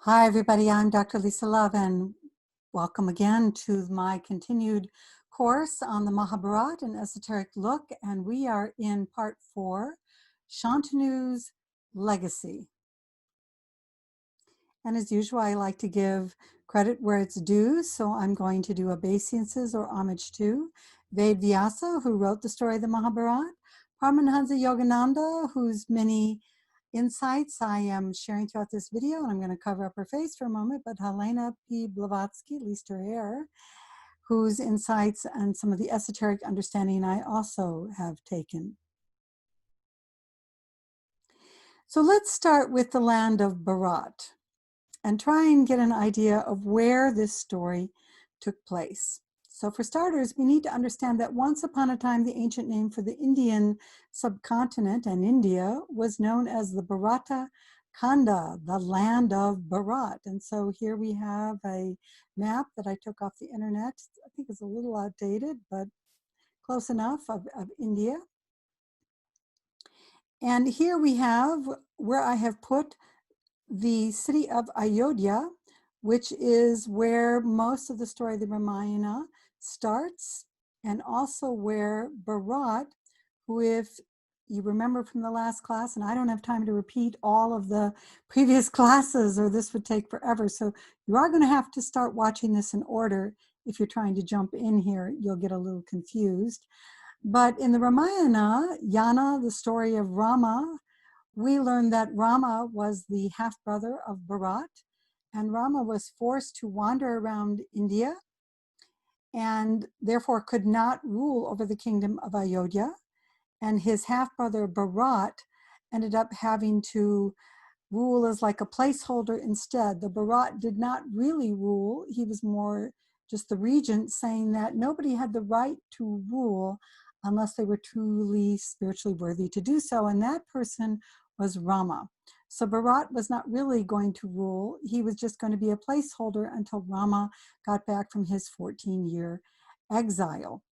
Hi, everybody. I'm Dr. Lisa Love, and welcome again to my continued course on the Mahabharata and Esoteric Look. And we are in part 4, Shantanu's Legacy. And as usual, I like to give credit where it's due, so I'm going to do obeisances or homage to Vyasa, who wrote the story of the Mahabharata, Paramahansa Yogananda, whose many insights I am sharing throughout this video, and I'm going to cover up her face for a moment, but Helena P. Blavatsky, at least her hair, whose insights and some of the esoteric understanding I also have taken. So let's start with the land of Bharat and try and get an idea of where this story took place. So for starters, we need to understand that once upon a time, the ancient name for the Indian subcontinent and India was known as the Bharata Khanda, the land of Bharat. And so here we have a map that I took off the internet. I think it's a little outdated, but close enough, of India. And here we have where I have put the city of Ayodhya, which is where most of the story of the Ramayana starts, and also where Bharat, who, if you remember from the last class, and I don't have time to repeat all of the previous classes or this would take forever, so you are going to have to start watching this in order. If you're trying to jump in here, you'll get a little confused. But in the Ramayana, Yana, the story of Rama, we learned that Rama was the half-brother of Bharat, and Rama was forced to wander around India and therefore could not rule over the kingdom of Ayodhya. And his half-brother Bharat ended up having to rule as like a placeholder instead. The Bharat did not really rule. He was more just the regent, saying that nobody had the right to rule unless they were truly spiritually worthy to do so. And that person was Rama. So Bharat was not really going to rule. He was just going to be a placeholder until Rama got back from his 14-year exile.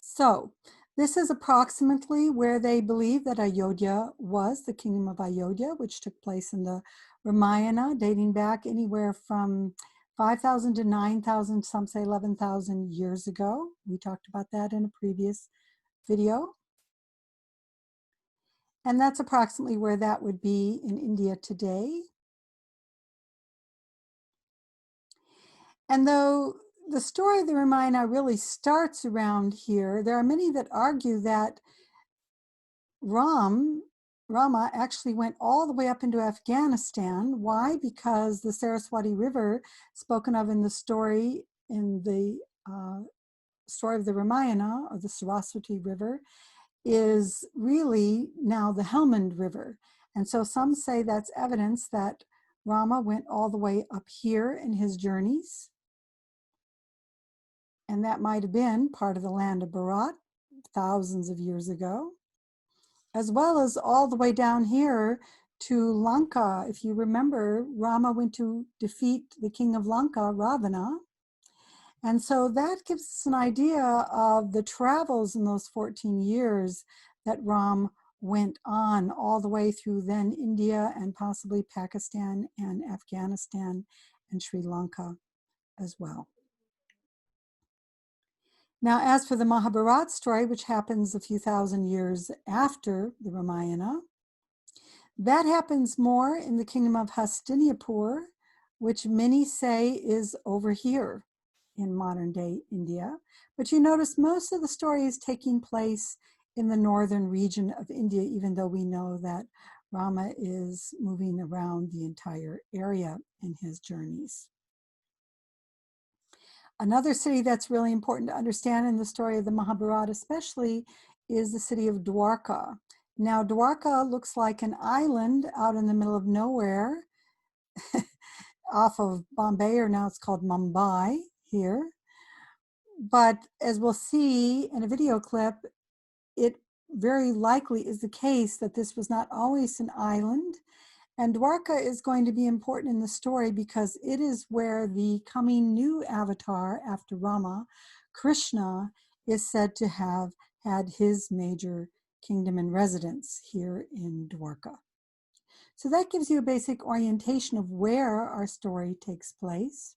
So this is approximately where they believe that Ayodhya was, the kingdom of Ayodhya, which took place in the Ramayana, dating back anywhere from 5,000 to 9,000, some say 11,000 years ago. We talked about that in a previous video. And that's approximately where that would be in India today. And though the story of the Ramayana really starts around here, there are many that argue that Rama actually went all the way up into Afghanistan. Why? Because the Saraswati River, spoken of in the story, story of the Ramayana, or the Saraswati River, is really now the Helmand River. And so some say that's evidence that Rama went all the way up here in his journeys. And that might have been part of the land of Bharat thousands of years ago, as well as all the way down here to Lanka. If you remember, Rama went to defeat the king of Lanka, Ravana. And so that gives us an idea of the travels in those 14 years that Ram went on all the way through then India and possibly Pakistan and Afghanistan and Sri Lanka as well. Now, as for the Mahabharata story, which happens a few thousand years after the Ramayana, that happens more in the kingdom of Hastinapur, which many say is over here in modern day India. But you notice most of the story is taking place in the northern region of India, even though we know that Rama is moving around the entire area in his journeys. Another city that's really important to understand in the story of the Mahabharata especially is the city of Dwarka. Now, Dwarka looks like an island out in the middle of nowhere off of Bombay, or now it's called Mumbai here. But as we'll see in a video clip, it very likely is the case that this was not always an island. And Dwarka is going to be important in the story because it is where the coming new avatar after Rama, Krishna, is said to have had his major kingdom and residence here in Dwarka. So that gives you a basic orientation of where our story takes place.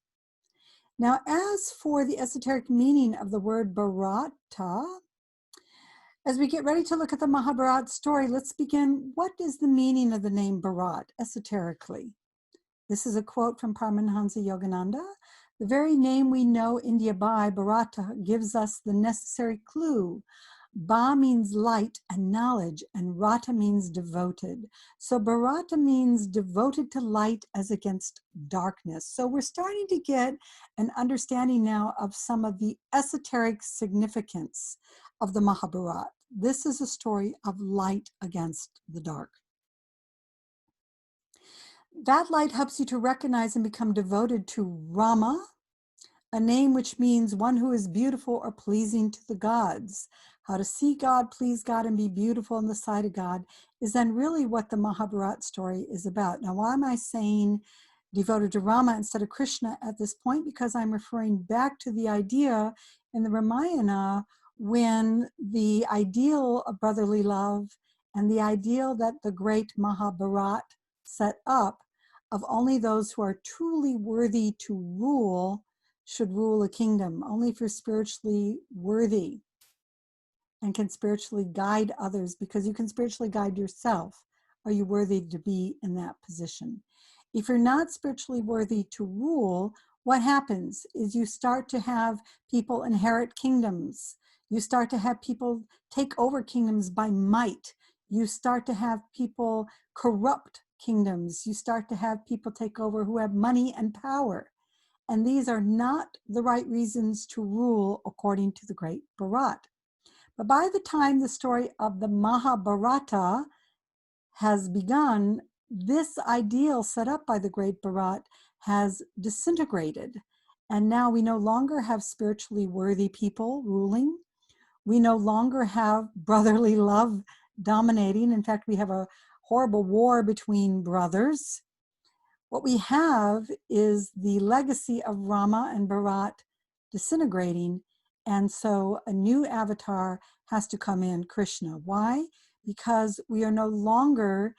Now, as for the esoteric meaning of the word Bharata, as we get ready to look at the Mahabharata story, let's begin. What is the meaning of the name Bharat esoterically? This is a quote from Paramahansa Yogananda. The very name we know India by, Bharata, gives us the necessary clue. Ba means light and knowledge, and Rata means devoted. So Bharata means devoted to light as against darkness. So we're starting to get an understanding now of some of the esoteric significance of the Mahabharata. This is a story of light against the dark. That light helps you to recognize and become devoted to Rama, a name which means one who is beautiful or pleasing to the gods. How to see God, please God, and be beautiful in the sight of God is then really what the Mahabharata story is about. Now, why am I saying devoted to Rama instead of Krishna at this point? Because I'm referring back to the idea in the Ramayana when the ideal of brotherly love and the ideal that the great Mahabharata set up of only those who are truly worthy to rule should rule a kingdom. Only if you're spiritually worthy and can spiritually guide others, because you can spiritually guide yourself, are you worthy to be in that position. If you're not spiritually worthy to rule, what happens is you start to have people inherit kingdoms. You start to have people take over kingdoms by might. You start to have people corrupt kingdoms. You start to have people take over who have money and power. And these are not the right reasons to rule according to the great Bharata. But by the time the story of the Mahabharata has begun, this ideal set up by the great Bharata has disintegrated. And now we no longer have spiritually worthy people ruling. We no longer have brotherly love dominating. In fact, we have a horrible war between brothers. What we have is the legacy of Rama and Bharat disintegrating, and so a new avatar has to come in, Krishna. Why? Because we are no longer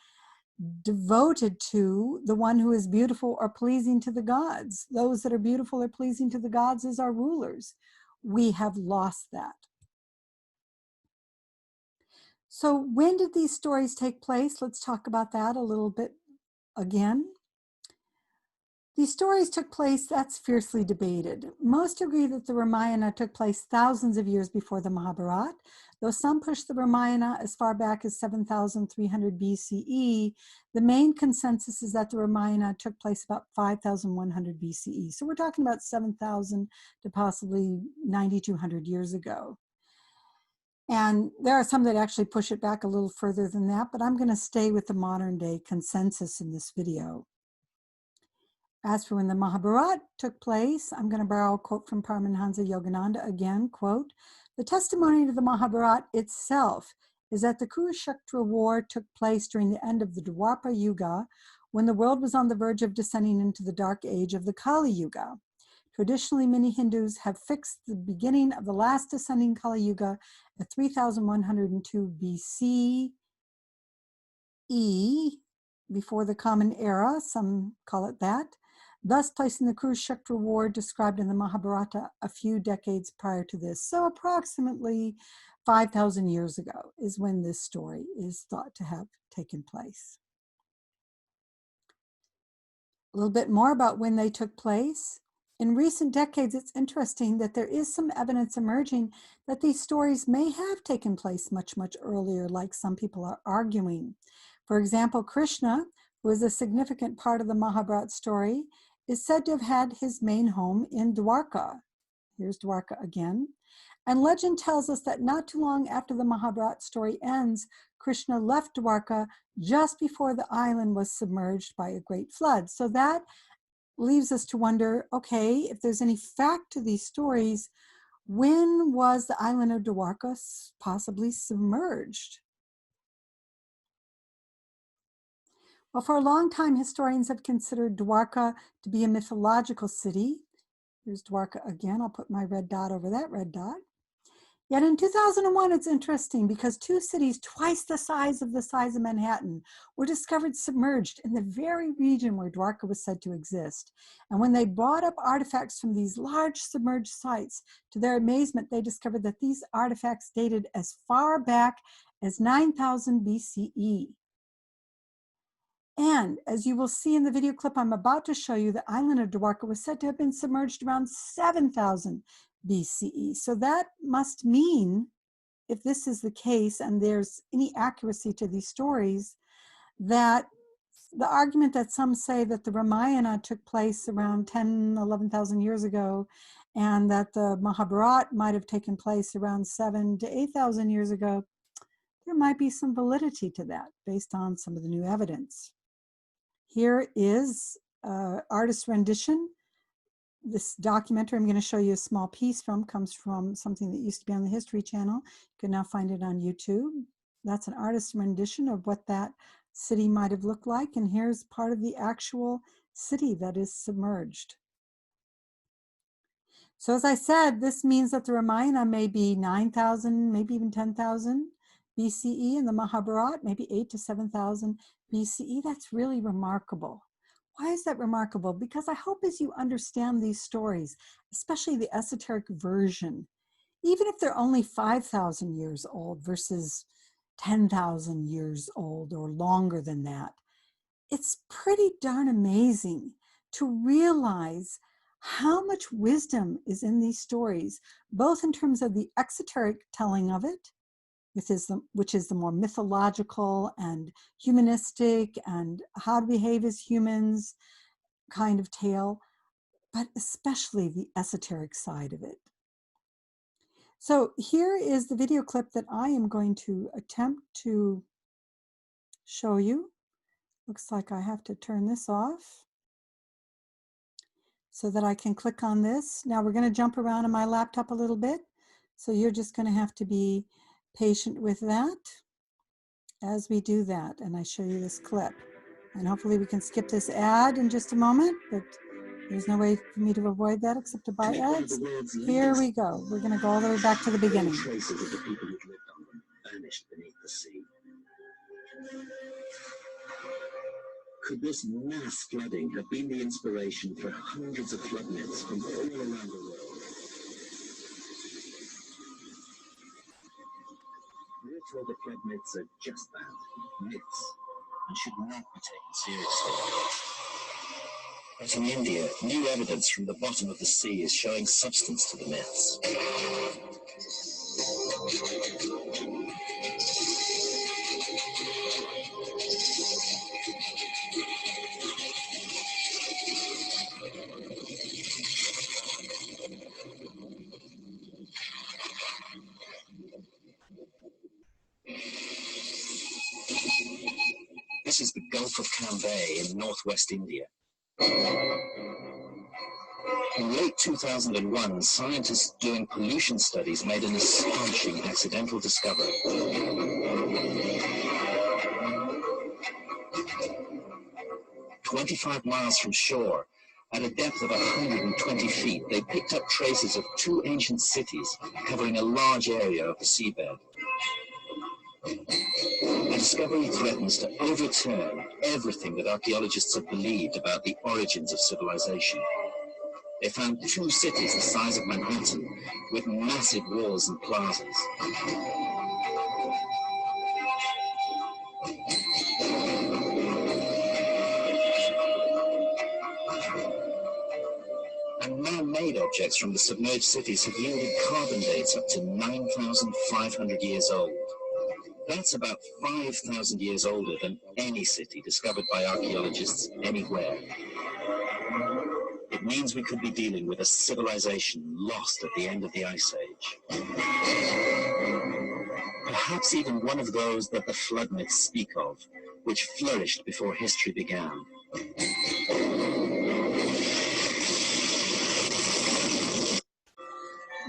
devoted to the one who is beautiful or pleasing to the gods. Those that are beautiful or pleasing to the gods as our rulers. We have lost that. So when did these stories take place? Let's talk about that a little bit again. These stories took place, that's fiercely debated. Most agree that the Ramayana took place thousands of years before the Mahabharata, though some push the Ramayana as far back as 7,300 BCE. The main consensus is that the Ramayana took place about 5,100 BCE. So we're talking about 7,000 to possibly 9,200 years ago. And there are some that actually push it back a little further than that, but I'm going to stay with the modern day consensus in this video. As for when the Mahabharata took place, I'm going to borrow a quote from Paramahansa Yogananda again, quote, "The testimony to the Mahabharata itself is that the Kurukshetra war took place during the end of the Dwapara Yuga, when the world was on the verge of descending into the dark age of the Kali Yuga. Traditionally, many Hindus have fixed the beginning of the last descending Kali Yuga at 3102 BCE, before the Common Era, some call it that, thus placing the Kurukshetra war described in the Mahabharata a few decades prior to this. So approximately 5,000 years ago is when this story is thought to have taken place. A little bit more about when they took place. In recent decades, it's interesting that there is some evidence emerging that these stories may have taken place much, much earlier, like some people are arguing. For example, Krishna, who is a significant part of the Mahabharata story, is said to have had his main home in Dwarka. Here's Dwarka again. And legend tells us that not too long after the Mahabharata story ends, Krishna left Dwarka just before the island was submerged by a great flood. So that leaves us to wonder, okay, if there's any fact to these stories, when was the island of Dwarka possibly submerged? Well, for a long time, historians have considered Dwarka to be a mythological city. Here's Dwarka again. I'll put my red dot over that red dot. Yet in 2001, it's interesting because two cities twice the size of Manhattan were discovered submerged in the very region where Dwarka was said to exist. And when they brought up artifacts from these large submerged sites, to their amazement, they discovered that these artifacts dated as far back as 9000 BCE. And as you will see in the video clip I'm about to show you, the island of Dwarka was said to have been submerged around 7000 BCE. So that must mean, if this is the case and there's any accuracy to these stories, that the argument that some say that the Ramayana took place around 10, 11,000 years ago, and that the Mahabharata might have taken place around 7 to 8,000 years ago, there might be some validity to that based on some of the new evidence. Here is artist rendition. This documentary I'm going to show you a small piece from comes from something that used to be on the History Channel. You can now find it on YouTube. That's an artist rendition of what that city might have looked like. And here's part of the actual city that is submerged. So as I said, this means that the Ramayana may be 9,000, maybe even 10,000 BCE, and the Mahabharata maybe 8 to 7,000 BCE. That's really remarkable. Why is that remarkable? Because I hope as you understand these stories, especially the esoteric version, even if they're only 5,000 years old versus 10,000 years old or longer than that, it's pretty darn amazing to realize how much wisdom is in these stories, both in terms of the exoteric telling of it, which is the more mythological and humanistic and how to behave as humans kind of tale, but especially the esoteric side of it. So here is the video clip that I am going to attempt to show you. Looks like I have to turn this off so that I can click on this. Now we're going to jump around on my laptop a little bit, so you're just going to have to be patient with that as we do that, and I show you this clip. And hopefully we can skip this ad in just a moment, but there's no way for me to avoid that except to buy ads. Here we go. We're going to go all the way back to the beginning. Traces of the people who lived on them vanished beneath the sea. Could this mass flooding have been the inspiration for hundreds of flood myths from all around the world? We're told the flood myths are just that, myths, and should not be taken seriously. But in India, new evidence from the bottom of the sea is showing substance to the myths. This is the Gulf of Cambay in northwest India. In late 2001, scientists doing pollution studies made an astonishing accidental discovery. 25 miles from shore, at a depth of 120 feet, they picked up traces of two ancient cities covering a large area of the seabed. The discovery threatens to overturn everything that archaeologists have believed about the origins of civilization. They found two cities the size of Manhattan, with massive walls and plazas. And man-made objects from the submerged cities have yielded carbon dates up to 9,500 years old. That's about 5,000 years older than any city discovered by archaeologists anywhere. It means we could be dealing with a civilization lost at the end of the Ice Age. Perhaps even one of those that the flood myths speak of, which flourished before history began.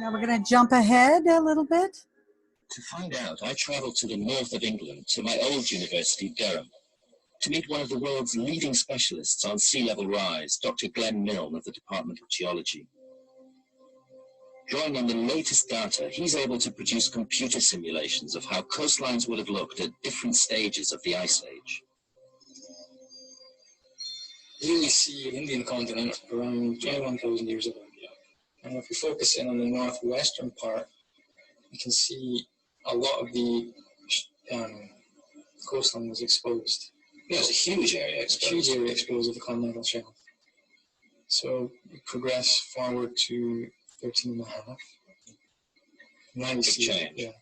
Now we're going to jump ahead a little bit. To find out, I travelled to the north of England, to my old university, Durham, to meet one of the world's leading specialists on sea level rise, Dr. Glenn Milne of the Department of Geology. Drawing on the latest data, he's able to produce computer simulations of how coastlines would have looked at different stages of the Ice Age. Here we see an Indian continent around 21,000 years ago. And if we focus in on the northwestern part, you can see a lot of the coastline was exposed. Yeah, it's a huge area exposed. Huge area exposed of the continental shelf. So we progress forward to 13 and a half. Now you see, change. Yeah,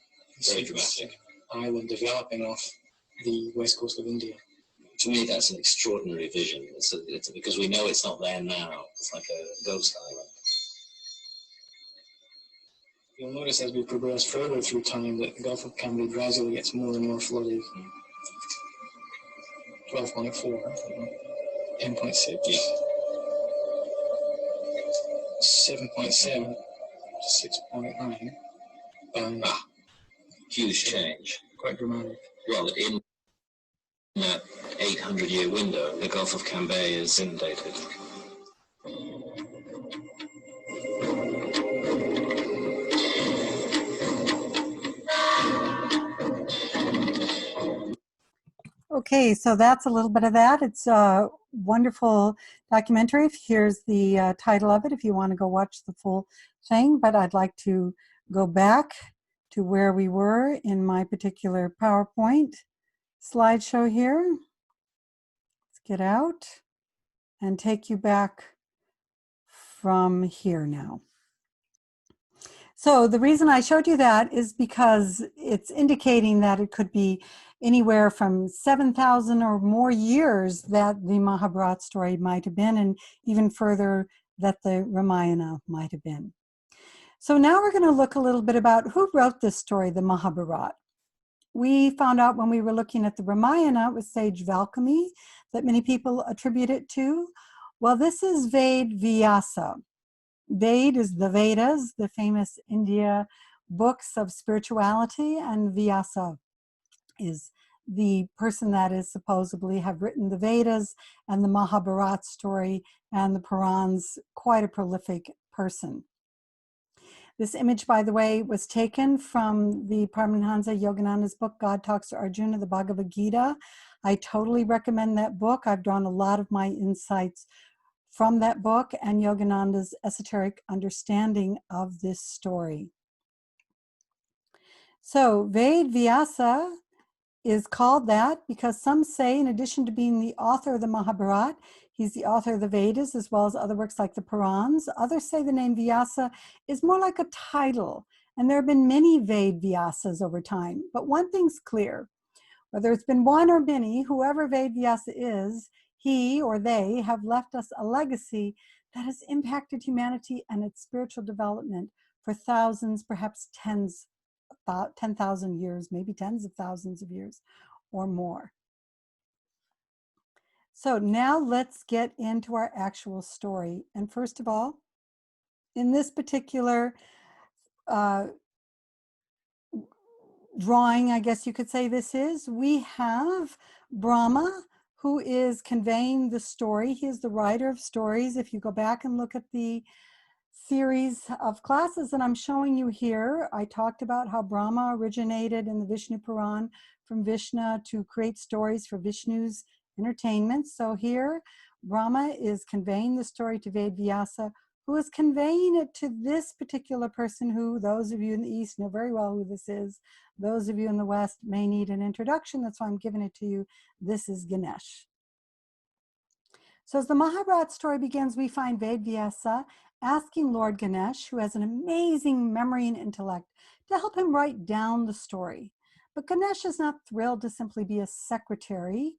very dramatic. Island developing off the west coast of India. To me, that's an extraordinary vision. It's because we know it's not there now. It's like a ghost island. You'll notice as we progress further through time that the Gulf of Cambria gradually gets more and more flooded. 12.4, 10.6, 7.7 to 6.9. Huge change. Quite dramatic. Well, in that 800-year window, the Gulf of Cambria is inundated. Okay, so that's a little bit of that. It's a wonderful documentary. Here's the title of it if you want to go watch the full thing, but I'd like to go back to where we were in my particular PowerPoint slideshow here. Let's get out and take you back from here now. So the reason I showed you that is because it's indicating that it could be anywhere from 7,000 or more years that the Mahabharata story might have been, and even further that the Ramayana might have been. So now we're going to look a little bit about who wrote this story, the Mahabharata. We found out when we were looking at the Ramayana, it was sage Valmiki that many people attribute it to. Well, this is Vyasa. Ved is the Vedas, the famous India books of spirituality, and Vyasa is the person that is supposedly have written the Vedas and the Mahabharata story and the Purans, quite a prolific person. This image, by the way, was taken from the Paramahansa Yogananda's book, God Talks to Arjuna, the Bhagavad Gita. I totally recommend that book. I've drawn a lot of my insights from that book and Yogananda's esoteric understanding of this story. So Vyasa is called that because some say, in addition to being the author of the Mahabharata, he's the author of the Vedas as well as other works like the Purans. Others say the name Vyasa is more like a title, and there have been many Vyasas over time. But one thing's clear, whether it's been one or many, whoever Vyasa is, he or they have left us a legacy that has impacted humanity and its spiritual development for thousands, perhaps 10,000 years, maybe tens of thousands of years or more. So now let's get into our actual story. And first of all, in this particular drawing, I guess you could say this is, we have Brahma, who is conveying the story. He is the writer of stories. If you go back and look at the series of classes that I'm showing you here, I talked about how Brahma originated in the Vishnu Puran from Vishnu to create stories for Vishnu's entertainment. So here, Brahma is conveying the story to Vyasa, who is conveying it to this particular person who, those of you in the East know very well who this is. Those of you in the West may need an introduction. That's why I'm giving it to you. This is Ganesh. So as the Mahabharata story begins, we find Vyasa asking Lord Ganesh, who has an amazing memory and intellect, to help him write down the story. But Ganesh is not thrilled to simply be a secretary.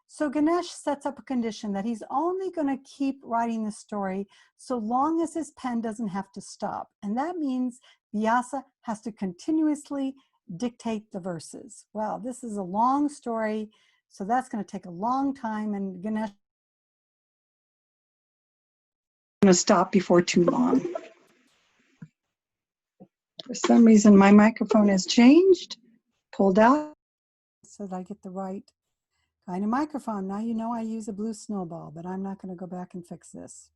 So Ganesh sets up a condition that he's only going to keep writing the story so long as his pen doesn't have to stop. And that means Vyasa has to continuously dictate the verses. Well, this is a long story, so that's going to take a long time, and Ganesh going to stop before too long. For some reason, my microphone has changed, pulled out, so that I get the right kind of microphone. Now you know I use a blue snowball, but I'm not going to go back and fix this.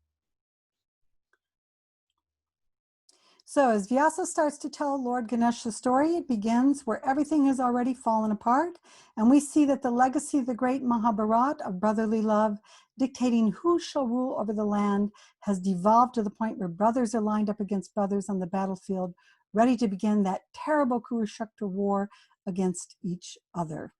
So as Vyasa starts to tell Lord Ganesh the story, it begins where everything has already fallen apart. And we see that the legacy of the great Mahabharata of brotherly love, dictating who shall rule over the land, has devolved to the point where brothers are lined up against brothers on the battlefield, ready to begin that terrible Kurukshetra war against each other.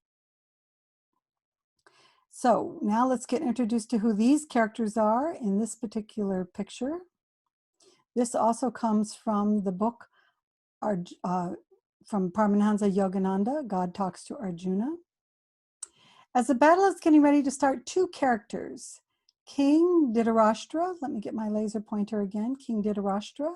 So now let's get introduced to who these characters are in this particular picture. This also comes from the book from Paramahansa Yogananda, God Talks to Arjuna. As the battle is getting ready to start, two characters, King Dhritarashtra, let me get my laser pointer again, King Dhritarashtra,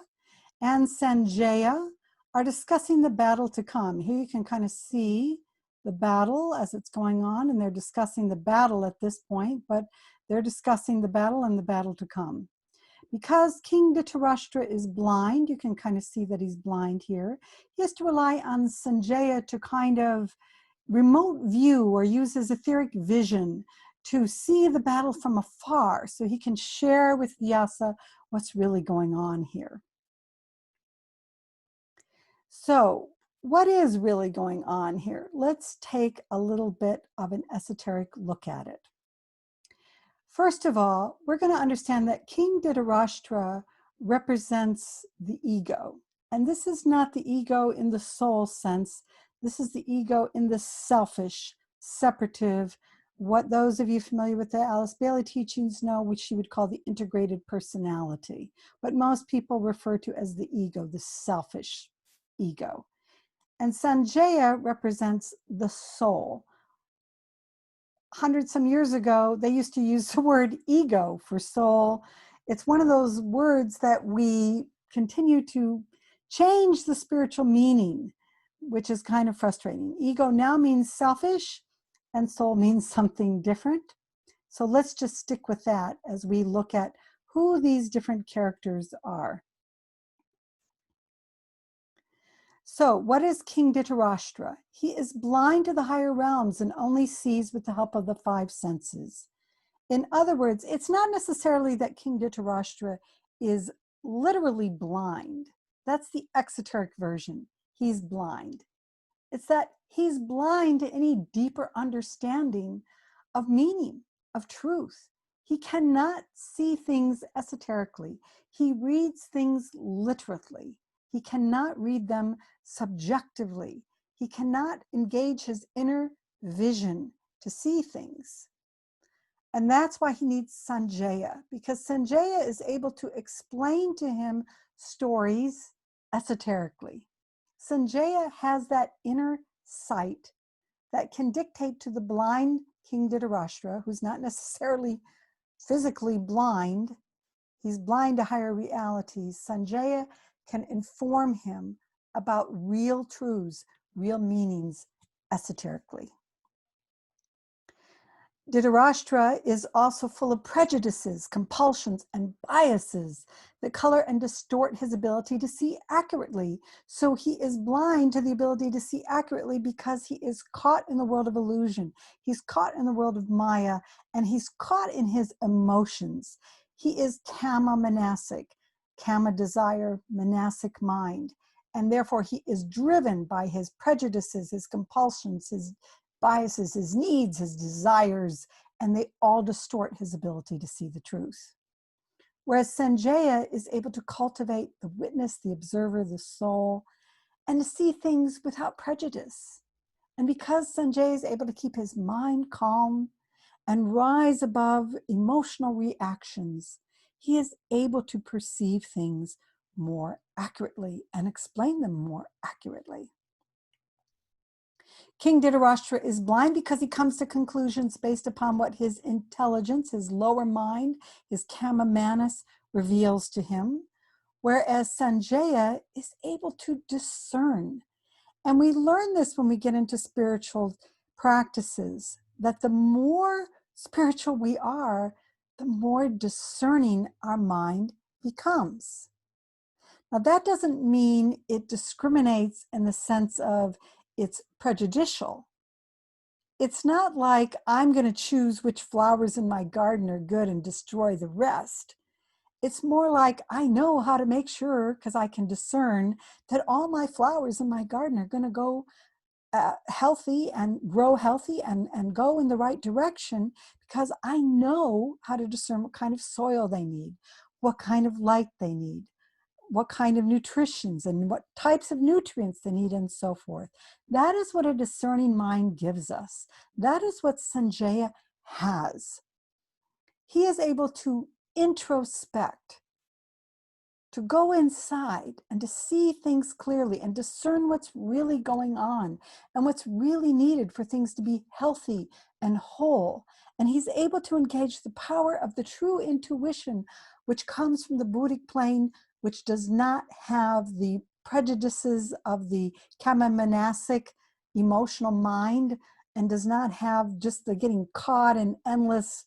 and Sanjaya are discussing the battle to come. Here you can kind of see the battle as it's going on, and they're discussing the battle at this point, but they're discussing the battle and the battle to come. Because King Dhritarashtra is blind, you can kind of see that he's blind here, he has to rely on Sanjaya to kind of remote view or use his etheric vision to see the battle from afar so he can share with Vyasa what's really going on here. So what is really going on here? Let's take a little bit of an esoteric look at it. First of all, we're going to understand that King Dhritarashtra represents the ego. And this is not the ego in the soul sense. This is the ego in the selfish, separative, what those of you familiar with the Alice Bailey teachings know, which she would call the integrated personality. What most people refer to as the ego, the selfish ego. And Sanjaya represents the soul. Hundreds some years ago, they used to use the word ego for soul. It's one of those words that we continue to change the spiritual meaning, which is kind of frustrating. Ego now means selfish and soul means something different. So let's just stick with that as we look at who these different characters are. So what is King Dhritarashtra? He is blind to the higher realms and only sees with the help of the five senses. In other words, it's not necessarily that King Dhritarashtra is literally blind. That's the exoteric version. He's blind. It's that he's blind to any deeper understanding of meaning, of truth. He cannot see things esoterically. He reads things literally. He cannot read them subjectively. He cannot engage his inner vision to see things. And that's why he needs Sanjaya, because Sanjaya is able to explain to him stories esoterically. Sanjaya has that inner sight that can dictate to the blind King Dhritarashtra, who's not necessarily physically blind, he's blind to higher realities. Sanjaya can inform him about real truths, real meanings esoterically. Dhritarashtra is also full of prejudices, compulsions, and biases that color and distort his ability to see accurately. So he is blind to the ability to see accurately because he is caught in the world of illusion. He's caught in the world of Maya, and he's caught in his emotions. He is kama manasic, kama desire, manasic mind. And therefore he is driven by his prejudices, his compulsions, his biases, his needs, his desires, and they all distort his ability to see the truth. Whereas Sanjaya is able to cultivate the witness, the observer, the soul, and to see things without prejudice. And because Sanjaya is able to keep his mind calm and rise above emotional reactions, he is able to perceive things more accurately and explain them more accurately. King Dhritarashtra is blind because he comes to conclusions based upon what his intelligence, his lower mind, his kama manas reveals to him, whereas Sanjaya is able to discern. And we learn this when we get into spiritual practices, that the more spiritual we are, the more discerning our mind becomes. Now, that doesn't mean it discriminates in the sense of it's prejudicial. It's not like I'm going to choose which flowers in my garden are good and destroy the rest. It's more like I know how to make sure, because I can discern that all my flowers in my garden are going to go healthy and grow healthy and go in the right direction, because I know how to discern what kind of soil they need, what kind of light they need, what kind of nutritions and what types of nutrients they need, and so forth. That is what a discerning mind gives us. That is what Sanjaya has. He is able to introspect, to go inside and to see things clearly and discern what's really going on and what's really needed for things to be healthy and whole. And he's able to engage the power of the true intuition, which comes from the Buddhic plane, which does not have the prejudices of the kama-manasic emotional mind, and does not have just the getting caught in endless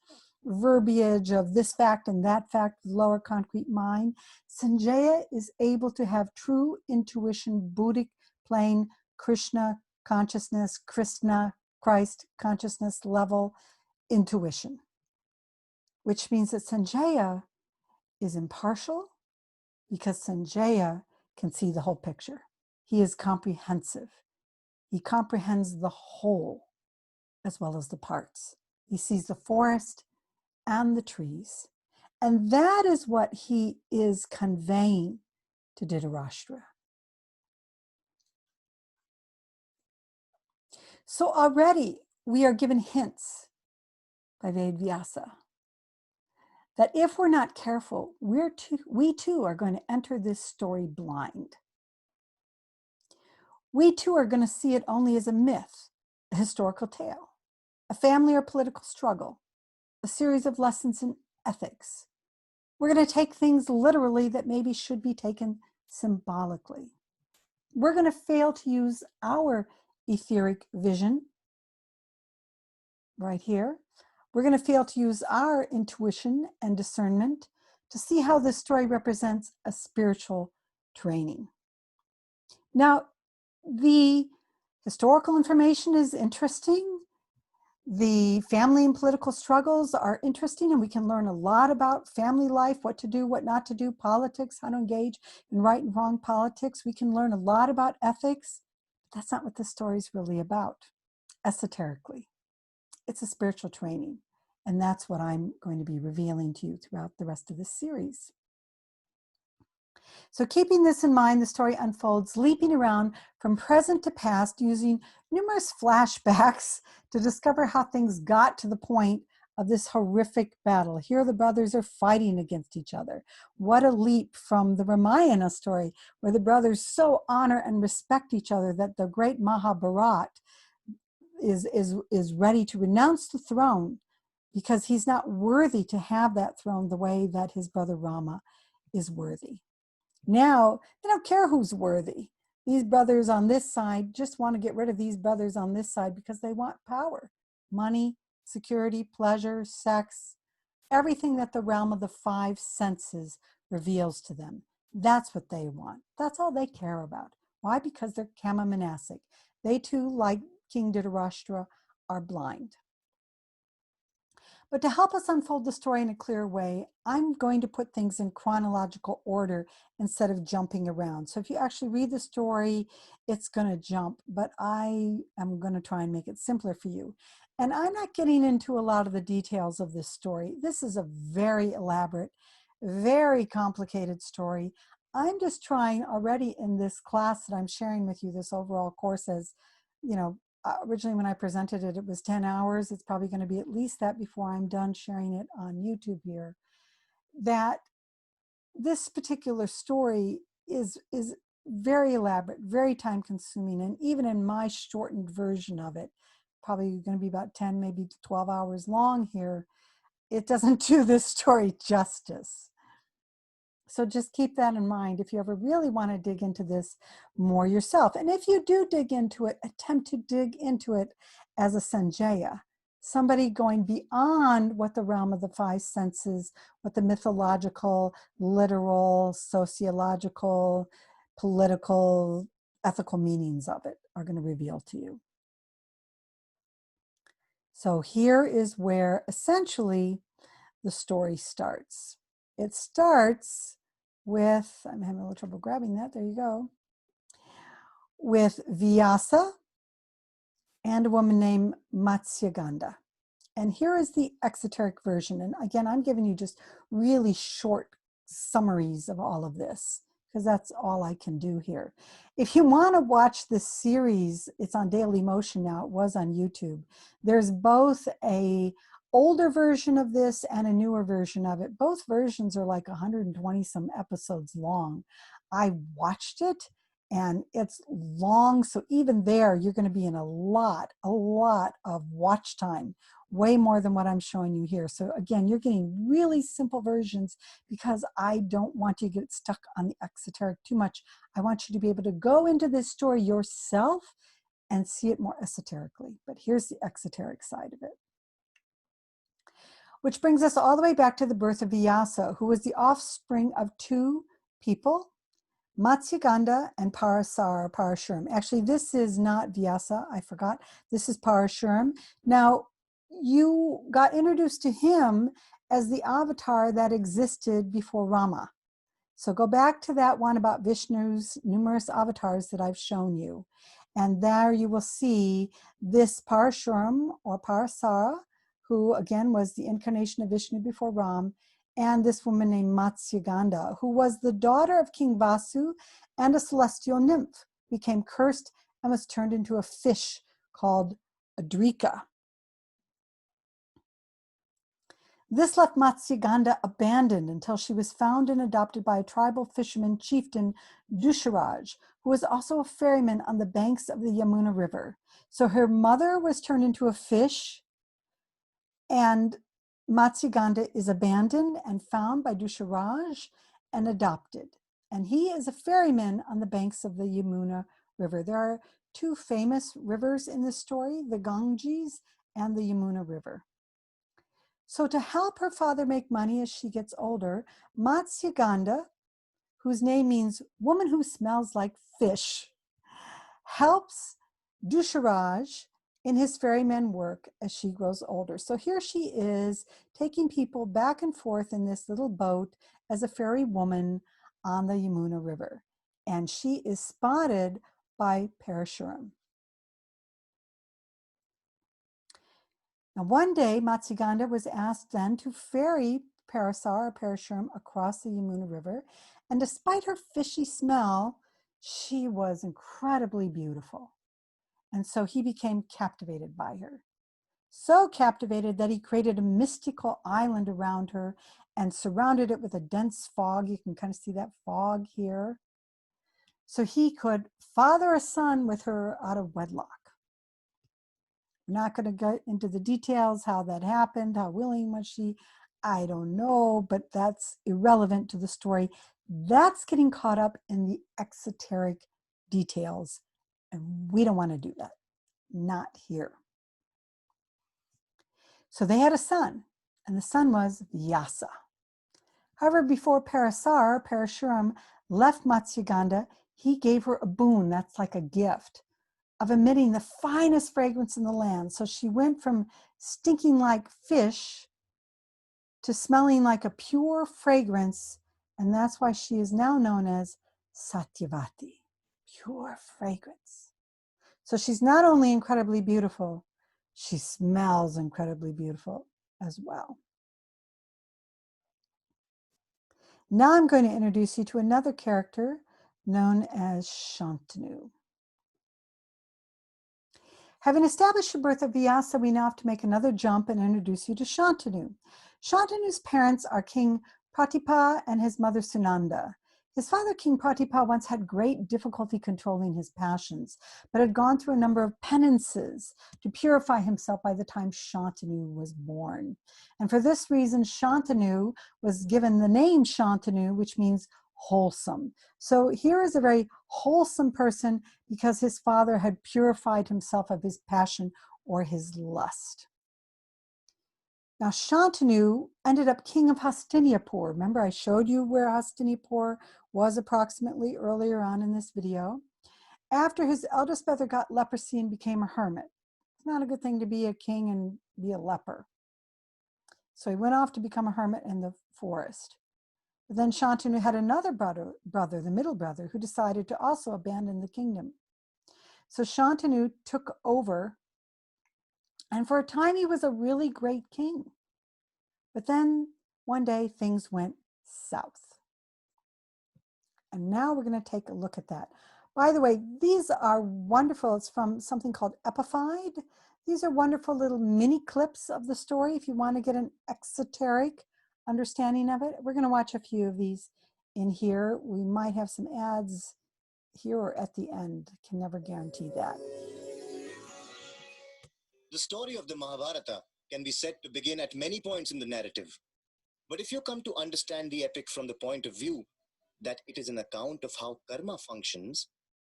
verbiage of this fact and that fact, lower concrete mind. Sanjaya is able to have true intuition, Buddhic plane, Krishna consciousness, Christ consciousness level intuition, which means that Sanjaya is impartial because Sanjaya can see the whole picture. He is comprehensive. He comprehends the whole as well as the parts. He sees the forest and the trees. And that is what he is conveying to Dhritarashtra. So already we are given hints by Vyasa that if we're not careful, we too are going to enter this story blind. We too are going to see it only as a myth, a historical tale, a family or political struggle, a series of lessons in ethics. We're going to take things literally that maybe should be taken symbolically. We're going to fail to use our etheric vision right here. We're going to fail to use our intuition and discernment to see how this story represents a spiritual training. Now, the historical information is interesting. The family and political struggles are interesting, and we can learn a lot about family life, what to do, what not to do, politics, how to engage in right and wrong politics. We can learn a lot about ethics. But that's not what this story is really about, esoterically. It's a spiritual training, and that's what I'm going to be revealing to you throughout the rest of this series. So keeping this in mind, the story unfolds leaping around from present to past using numerous flashbacks to discover how things got to the point of this horrific battle. Here the brothers are fighting against each other. What a leap from the Ramayana story, where the brothers so honor and respect each other that the great Maharbharata is ready to renounce the throne because he's not worthy to have that throne the way that his brother Rama is worthy. Now, they don't care who's worthy. These brothers on this side just want to get rid of these brothers on this side because they want power, money, security, pleasure, sex, everything that the realm of the five senses reveals to them. That's what they want. That's all they care about. Why? Because they're kama-manasic. They too, like King Dhritarashtra, are blind. But to help us unfold the story in a clear way, I'm going to put things in chronological order instead of jumping around. So if you actually read the story, it's going to jump, but I am going to try and make it simpler for you. And I'm not getting into a lot of the details of this story. This is a very elaborate, very complicated story. I'm just trying already in this class that I'm sharing with you, this overall course, as, originally when I presented it, it was 10 hours. It's probably going to be at least that before I'm done sharing it on YouTube here. That this particular story is very elaborate, very time consuming. And even in my shortened version of it, probably going to be about 10, maybe 12 hours long here, it doesn't do this story justice. So just keep that in mind if you ever really want to dig into this more yourself. And if you do dig into it, attempt to dig into it as a Sanjaya, somebody going beyond what the realm of the five senses, what the mythological, literal, sociological, political, ethical meanings of it are going to reveal to you. So here is where essentially the story starts. It starts with, I'm having a little trouble grabbing that, there you go, with Vyasa and a woman named Matsyagandha. And here is the exoteric version. And again, I'm giving you just really short summaries of all of this because that's all I can do here. If you want to watch this series, it's on Daily Motion now. It was on YouTube. There's both a older version of this and a newer version of it. Both versions are like 120 some episodes long. I watched it and it's long. So even there, you're going to be in a lot of watch time, way more than what I'm showing you here. So again, you're getting really simple versions because I don't want you to get stuck on the exoteric too much. I want you to be able to go into this story yourself and see it more esoterically. But here's the exoteric side of it. Which brings us all the way back to the birth of Vyasa, who was the offspring of two people, Matsyagandha and Parashuram. Actually, this is not Vyasa, I forgot. This is Parashuram. Now, you got introduced to him as the avatar that existed before Rama. So go back to that one about Vishnu's numerous avatars that I've shown you. And there you will see this Parashuram or Parasara, who again was the incarnation of Vishnu before Ram, and this woman named Matsyagandha, who was the daughter of King Vasu and a celestial nymph, became cursed and was turned into a fish called Adrika. This left Matsyagandha abandoned until she was found and adopted by a tribal fisherman chieftain, Dusharaj, who was also a ferryman on the banks of the Yamuna River. So her mother was turned into a fish, and Matsyagandha is abandoned and found by Dusharaj and adopted. And he is a ferryman on the banks of the Yamuna River. There are two famous rivers in this story, the Ganges and the Yamuna River. So to help her father make money as she gets older, Matsyagandha, whose name means woman who smells like fish, helps Dusharaj in his ferryman work as she grows older. So here she is taking people back and forth in this little boat as a ferry woman on the Yamuna River. And she is spotted by Parashuram. Now one day, Matsyagandha was asked then to ferry Parashuram across the Yamuna River. And despite her fishy smell, she was incredibly beautiful. And so he became captivated by her. So captivated that he created a mystical island around her and surrounded it with a dense fog. You can kind of see that fog here. So he could father a son with her out of wedlock. I'm not going to get into the details, how that happened, how willing was she, I don't know, but that's irrelevant to the story. That's getting caught up in the exoteric details, and we don't want to do that. Not here. So they had a son, and the son was Vyasa. However, before Parashuram left Matsyagandha, he gave her a boon, that's like a gift, of emitting the finest fragrance in the land. So she went from stinking like fish to smelling like a pure fragrance, and that's why she is now known as Satyavati, pure fragrance. So she's not only incredibly beautiful, she smells incredibly beautiful as well. Now I'm going to introduce you to another character known as Shantanu. Having established the birth of Vyasa, we now have to make another jump and introduce you to Shantanu. Shantanu's parents are King Pratipa and his mother Sunanda. His father, King Pratipa, once had great difficulty controlling his passions, but had gone through a number of penances to purify himself by the time Shantanu was born. And for this reason, Shantanu was given the name Shantanu, which means wholesome. So here is a very wholesome person because his father had purified himself of his passion or his lust. Now Shantanu ended up king of Hastinapur. Remember I showed you where Hastinapur was approximately earlier on in this video. After his eldest brother got leprosy and became a hermit. It's not a good thing to be a king and be a leper. So he went off to become a hermit in the forest. But then Shantanu had another brother, the middle brother, who decided to also abandon the kingdom. So Shantanu took over, and for a time he was a really great king. But then one day things went south. And now we're going to take a look at that. By the way, these are wonderful. It's from something called Epified. These are wonderful little mini clips of the story if you want to get an exoteric understanding of it. We're going to watch a few of these in here. We might have some ads here or at the end. Can never guarantee that. The story of the Mahabharata can be said to begin at many points in the narrative. But if you come to understand the epic from the point of view that it is an account of how karma functions,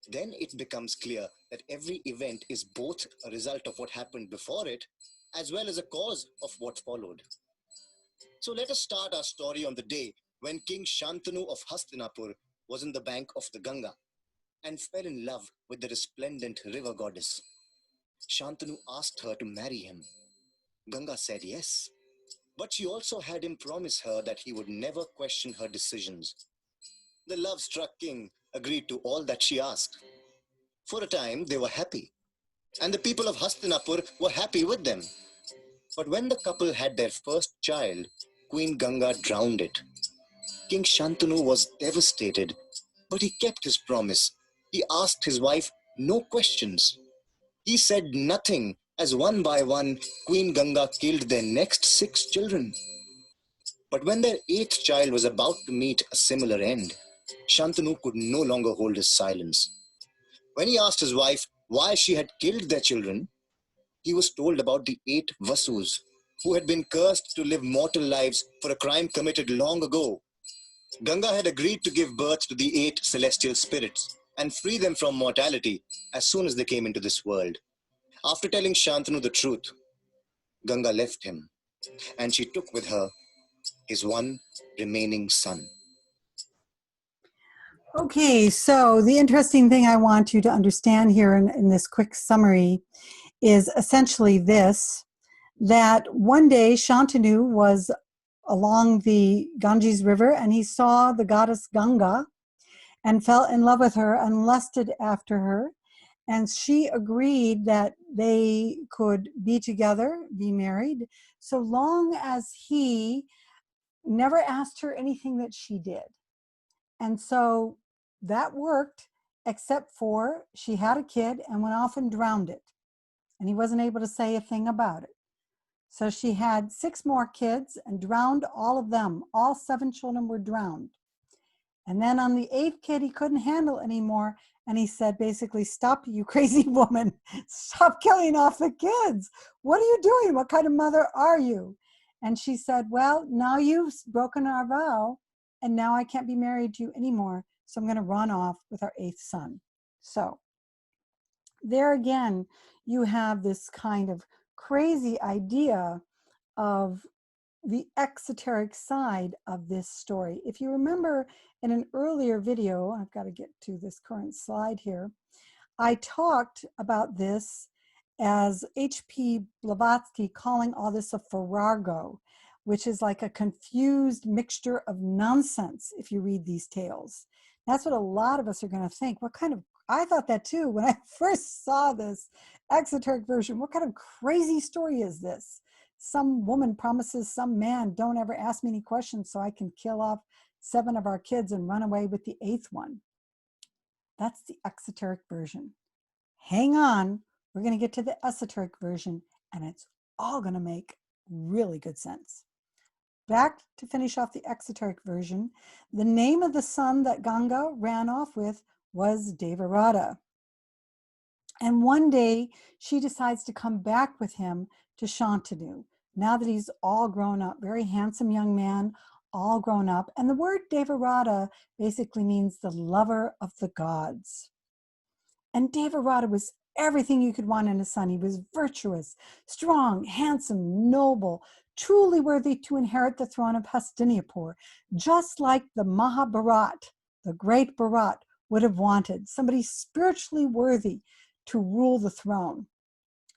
then it becomes clear that every event is both a result of what happened before it, as well as a cause of what followed. So let us start our story on the day when King Shantanu of Hastinapur was on the bank of the Ganga and fell in love with the resplendent river goddess. Shantanu asked her to marry him. Ganga said yes, but she also had him promise her that he would never question her decisions. The love-struck king agreed to all that she asked. For a time, they were happy, and the people of Hastinapur were happy with them. But when the couple had their first child, Queen Ganga drowned it. King Shantanu was devastated, but he kept his promise. He asked his wife no questions. He said nothing as one by one, Queen Ganga killed their next 6 children. But when their 8th child was about to meet a similar end, Shantanu could no longer hold his silence. When he asked his wife why she had killed their children, he was told about the 8 Vasus, who had been cursed to live mortal lives for a crime committed long ago. Ganga had agreed to give birth to the 8 celestial spirits and free them from mortality as soon as they came into this world. After telling Shantanu the truth, Ganga left him, and she took with her his one remaining son. Okay, so the interesting thing I want you to understand here in this quick summary is essentially this, that one day Shantanu was along the Ganges River and he saw the goddess Ganga and fell in love with her and lusted after her. And she agreed that they could be together, be married, so long as he never asked her anything that she did. And so that worked, except for she had a kid and went off and drowned it. And he wasn't able to say a thing about it. So she had 6 more kids and drowned all of them. All 7 children were drowned. And then on the 8th kid, he couldn't handle anymore. And he said, basically, stop, you crazy woman. Stop killing off the kids. What are you doing? What kind of mother are you? And she said, well, now you've broken our vow, and now I can't be married to you anymore. So I'm going to run off with our 8th son. So there again, you have this kind of crazy idea of the exoteric side of this story. If you remember in an earlier video, I've got to get to this current slide here, I talked about this as H.P. Blavatsky calling all this a farrago, which is like a confused mixture of nonsense if you read these tales. That's what a lot of us are going to think. What kind of, I thought that too when I first saw this exoteric version. What kind of crazy story is this? Some woman promises some man, don't ever ask me any questions so I can kill off 7 of our kids and run away with the 8th one. That's the exoteric version. Hang on, we're going to get to the esoteric version, and it's all going to make really good sense. Back to finish off the exoteric version, the name of the son that Ganga ran off with was Devarata. And one day she decides to come back with him to Shantanu, now that he's all grown up, very handsome young man, all grown up. And the word Devarata basically means the lover of the gods. And Devarata was everything you could want in a son. He was virtuous, strong, handsome, noble, truly worthy to inherit the throne of Hastinapur, just like the Maharbharata, the great Bharat, would have wanted, somebody spiritually worthy to rule the throne.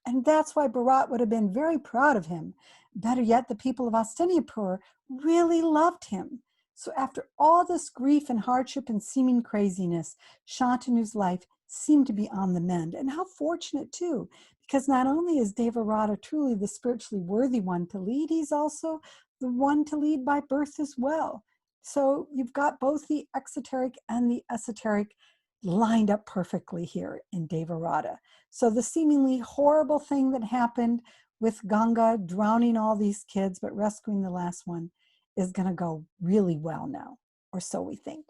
And that's why Bharat would have been very proud of him. Better yet, the people of Hastinapur really loved him So after all this grief and hardship and seeming craziness, Shantanu's life seemed to be on the mend. And how fortunate too, because not only is Devarata truly the spiritually worthy one to lead, he's also the one to lead by birth as well. So you've got both the exoteric and the esoteric lined up perfectly here in Devarata. So the seemingly horrible thing that happened with Ganga drowning all these kids but rescuing the last one is going to go really well now, or so we think.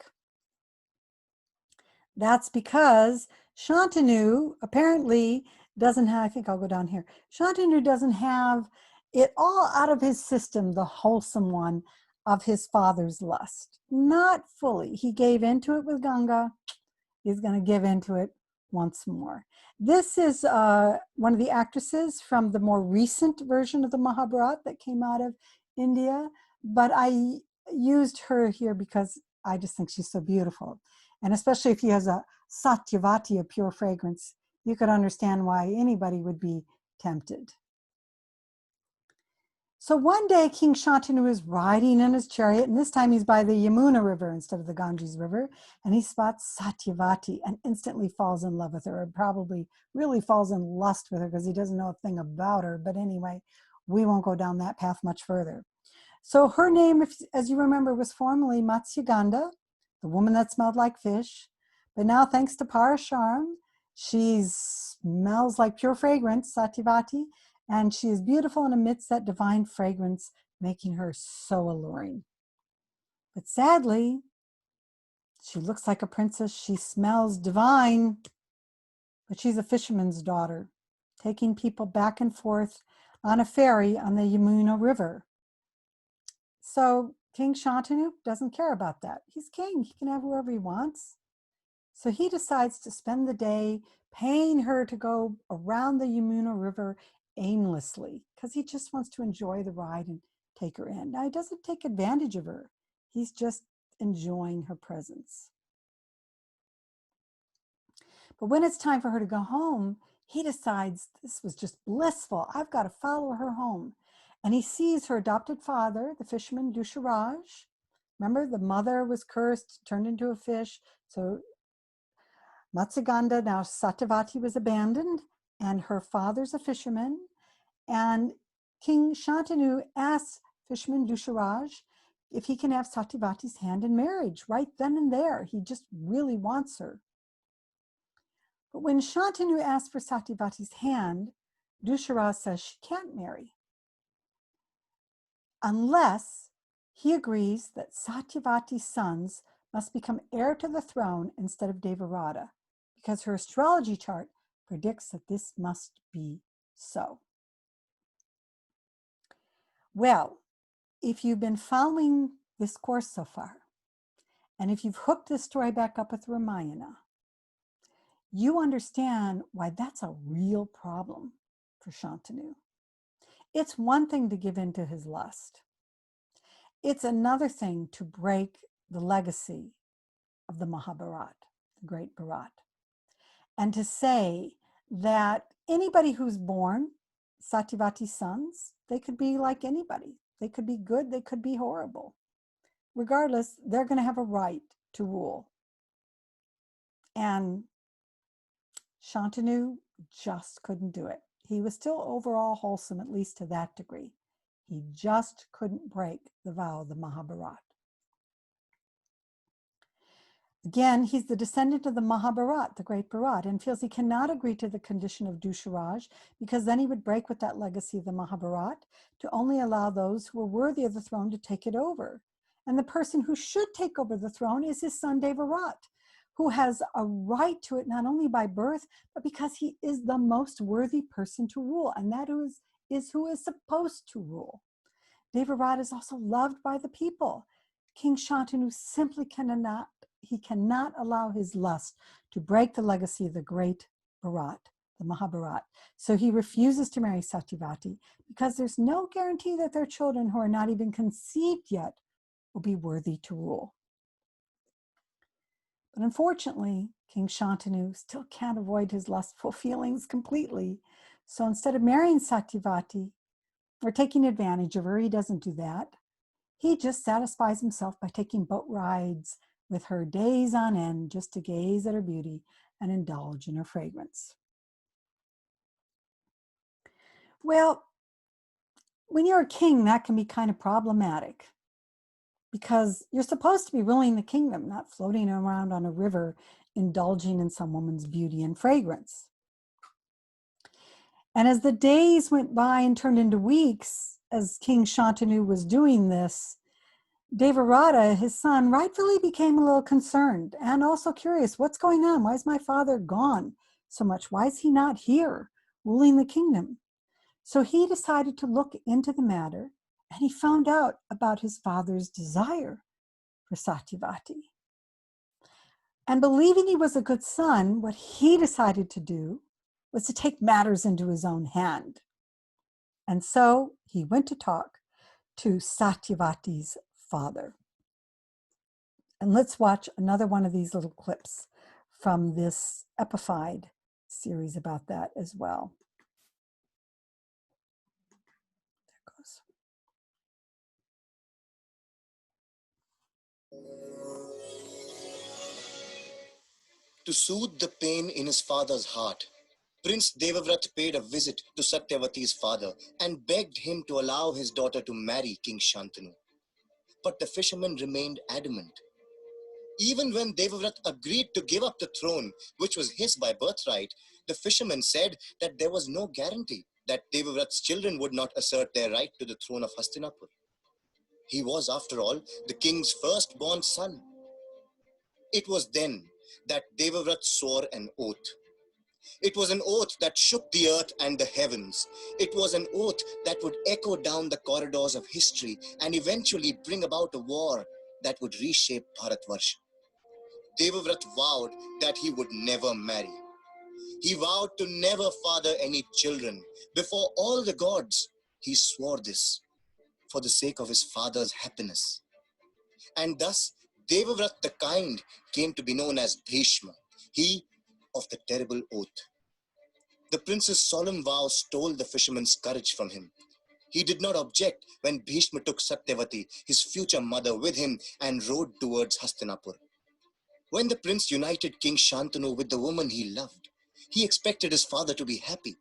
That's because Shantanu apparently doesn't have, I think I'll go down here. Shantanu doesn't have it all out of his system, the wholesome one of his father's lust. Not fully. He gave into it with Ganga. He's going to give into it once more. This is one of the actresses from the more recent version of the Mahabharata that came out of India, but I used her here because I just think she's so beautiful. And especially if he has a Satyavati, a pure fragrance, you could understand why anybody would be tempted. So one day, King Shantanu is riding in his chariot, and this time he's by the Yamuna River instead of the Ganges River, and he spots Satyavati and instantly falls in love with her, and probably really falls in lust with her because he doesn't know a thing about her. But anyway, we won't go down that path much further. So her name, as you remember, was formerly Matsyagandha, the woman that smelled like fish. But now, thanks to Parasharm, she smells like pure fragrance, Satyavati, and she is beautiful and emits that divine fragrance, making her so alluring. But sadly, she looks like a princess. She smells divine, but she's a fisherman's daughter, taking people back and forth on a ferry on the Yamuna River. So King Shantanu doesn't care about that. He's king. He can have whoever he wants. So he decides to spend the day paying her to go around the Yamuna River aimlessly because he just wants to enjoy the ride and take her in. Now, he doesn't take advantage of her. He's just enjoying her presence. But when it's time for her to go home, he decides this was just blissful. I've got to follow her home. And he sees her adopted father, the fisherman Dusharaj. Remember, the mother was cursed, turned into a fish. So Matsyagandha, now Satyavati, was abandoned, and her father's a fisherman. And King Shantanu asks fisherman Dusharaj if he can have Satyavati's hand in marriage right then and there. He just really wants her. But when Shantanu asks for Satyavati's hand, Dusharaj says she can't marry unless he agrees that Satyavati's sons must become heir to the throne instead of Devarata, because her astrology chart predicts that this must be so. Well, if you've been following this course so far, and if you've hooked this story back up with Ramayana, you understand why that's a real problem for Shantanu. It's one thing to give in to his lust. It's another thing to break the legacy of the Mahabharata, the great Bharat, and to say that anybody who's born Satyavati's sons, they could be like anybody. They could be good, they could be horrible. Regardless, they're going to have a right to rule. And Shantanu just couldn't do it. He was still overall wholesome, at least to that degree. He just couldn't break the vow of the Mahabharata. Again, he's the descendant of the Mahabharata, the great Bharat, and feels he cannot agree to the condition of Dusharaj because then he would break with that legacy of the Mahabharata to only allow those who were worthy of the throne to take it over. And the person who should take over the throne is his son Devarata, who has a right to it not only by birth, but because he is the most worthy person to rule, and that is who is supposed to rule. Devarata is also loved by the people. King Shantanu simply cannot allow his lust to break the legacy of the great Bharat, the Mahabharata. So he refuses to marry Satyavati because there's no guarantee that their children who are not even conceived yet will be worthy to rule. But unfortunately, King Shantanu still can't avoid his lustful feelings completely. So instead of marrying Satyavati or taking advantage of her, he doesn't do that. he just satisfies himself by taking boat rides with her days on end just to gaze at her beauty and indulge in her fragrance. Well, when you're a king, that can be kind of problematic because you're supposed to be ruling the kingdom, not floating around on a river indulging in some woman's beauty and fragrance. And as the days went by and turned into weeks, as King Shantanu was doing this, Devarata, his son, rightfully became a little concerned and also curious. What's going on? Why is my father gone so much? Why is he not here ruling the kingdom? So he decided to look into the matter, and he found out about his father's desire for Satyavati. And believing he was a good son, what he decided to do was to take matters into his own hand. And so he went to talk to Satyavati's father. And let's watch another one of these little clips from this Epified series about that as well. There goes. To soothe the pain in his father's heart, Prince Devavrata paid a visit to Satyavati's father and begged him to allow his daughter to marry King Shantanu. But the fisherman remained adamant. Even when Devavrata agreed to give up the throne, which was his by birthright, the fisherman said that there was no guarantee that Devavrata's children would not assert their right to the throne of Hastinapur. He was, after all, the king's firstborn son. It was then that Devavrata swore an oath. It was an oath that shook the earth and the heavens. It was an oath that would echo down the corridors of history and eventually bring about a war that would reshape Bharatvarsha. Devavrata vowed that he would never marry. He vowed to never father any children. Before all the gods, he swore this for the sake of his father's happiness. And thus, Devavrata the kind came to be known as Bhisma, he of the terrible oath. The prince's solemn vow stole the fisherman's courage from him. He did not object when Bhisma took Satyavati, his future mother, with him and rode towards Hastinapur. When the prince united King Shantanu with the woman he loved, he expected his father to be happy.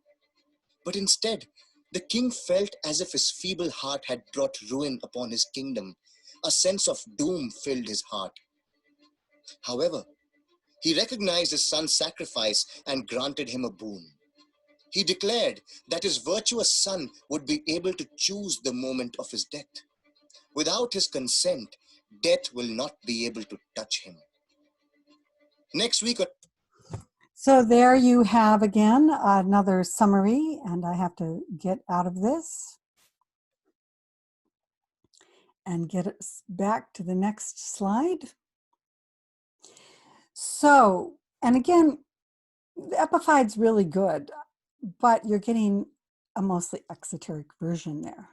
But instead, the king felt as if his feeble heart had brought ruin upon his kingdom. A sense of doom filled his heart. However, he recognized his son's sacrifice and granted him a boon. He declared that his virtuous son would be able to choose the moment of his death. Without his consent, death will not be able to touch him. Next week. So there you have again another summary, and I have to get out of this and get us back to the next slide. So, and again, the Epified's really good, but you're getting a mostly exoteric version there.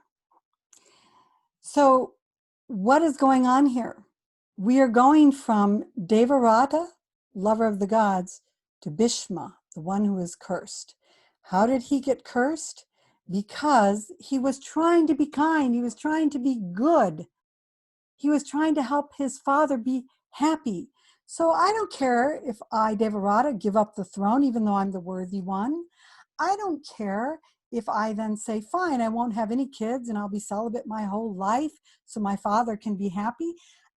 So what is going on here? We are going from Devarata, lover of the gods, to Bhisma, the one who is cursed. How did he get cursed? Because he was trying to be kind. He was trying to be good. He was trying to help his father be happy. So I don't care if I, Devarata, give up the throne, even though I'm the worthy one. I don't care if I then say, fine, I won't have any kids and I'll be celibate my whole life so my father can be happy.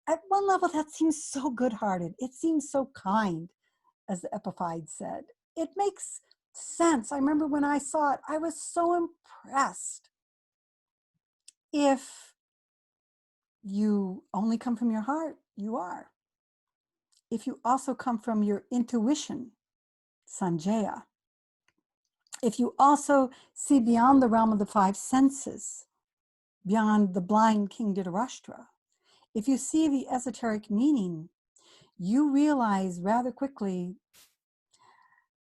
At one level, that seems so good-hearted. It seems so kind, as the Epified said. It makes sense. I remember when I saw it, I was so impressed. If you only come from your heart, you are. If you also come from your intuition, Sanjaya. If you also see beyond the realm of the five senses, beyond the blind King Dhritarashtra, if you see the esoteric meaning, you realize rather quickly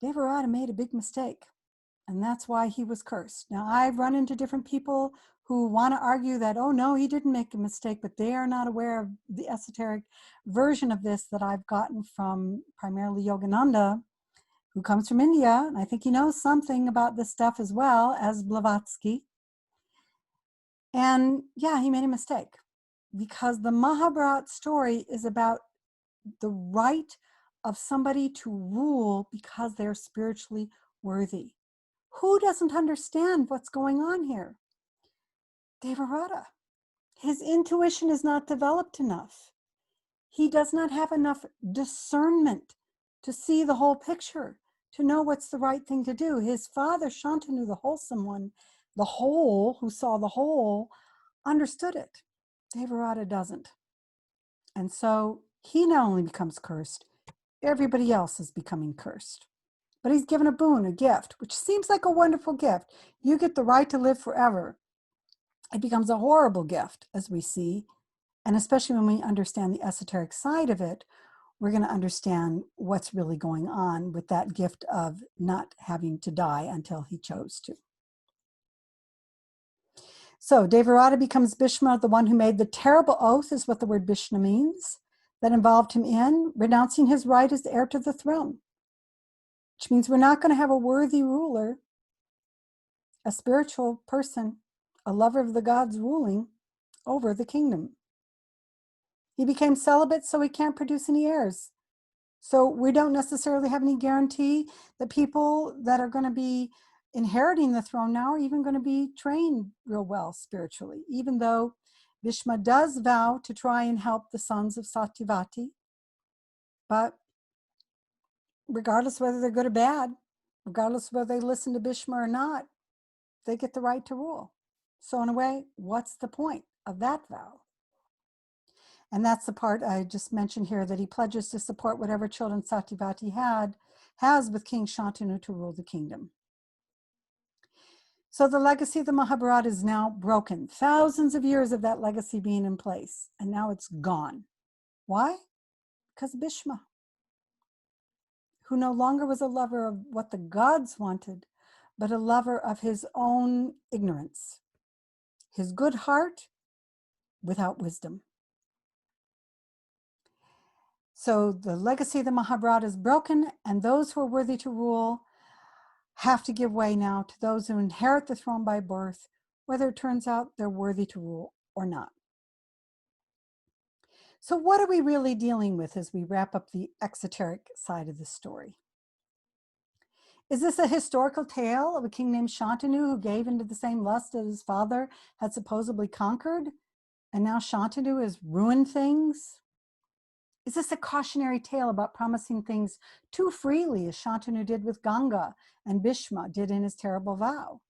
Devarata made a big mistake, and that's why he was cursed. Now, I've run into different people who want to argue that, oh no, he didn't make a mistake, but they are not aware of the esoteric version of this that I've gotten from primarily Yogananda, who comes from India, and I think he knows something about this stuff as well as Blavatsky. And yeah, he made a mistake. because the Mahabharata story is about the right of somebody to rule because they're spiritually worthy. Who doesn't understand what's going on here? Devarata. His intuition is not developed enough. He does not have enough discernment to see the whole picture, to know what's the right thing to do. His father, Shantanu, the wholesome one, the whole, who saw the whole, understood it. Devarata doesn't. And so he not only becomes cursed, everybody else is becoming cursed. But he's given a boon, a gift, which seems like a wonderful gift. You get the right to live forever. It becomes a horrible gift, as we see. And especially when we understand the esoteric side of it, we're going to understand what's really going on with that gift of not having to die until he chose to. So Devarata becomes Bhisma, the one who made the terrible oath, is what the word Bhisma means, that involved him in renouncing his right as the heir to the throne, which means we're not going to have a worthy ruler, a spiritual person, a lover of the gods ruling over the kingdom. He became celibate, so he can't produce any heirs. So we don't necessarily have any guarantee that people that are going to be inheriting the throne now are even going to be trained real well spiritually, even though Bhisma does vow to try and help the sons of Satyavati. But regardless whether they're good or bad, regardless whether they listen to Bhisma or not, they get the right to rule. So in a way, what's the point of that vow? And that's the part I just mentioned here, that he pledges to support whatever children Satyavati has with King Shantanu to rule the kingdom. So the legacy of the Mahabharata is now broken. Thousands of years of that legacy being in place, and now it's gone. Why? Because of Bhisma, who no longer was a lover of what the gods wanted, but a lover of his own ignorance, his good heart without wisdom. So the legacy of the Mahabharata is broken, and those who are worthy to rule have to give way now to those who inherit the throne by birth, whether it turns out they're worthy to rule or not. So what are we really dealing with as we wrap up the exoteric side of the story? Is this a historical tale of a king named Shantanu who gave into the same lust that his father had supposedly conquered, and now Shantanu has ruined things? Is this a cautionary tale about promising things too freely, as Shantanu did with Ganga and Bhisma did in his terrible vow?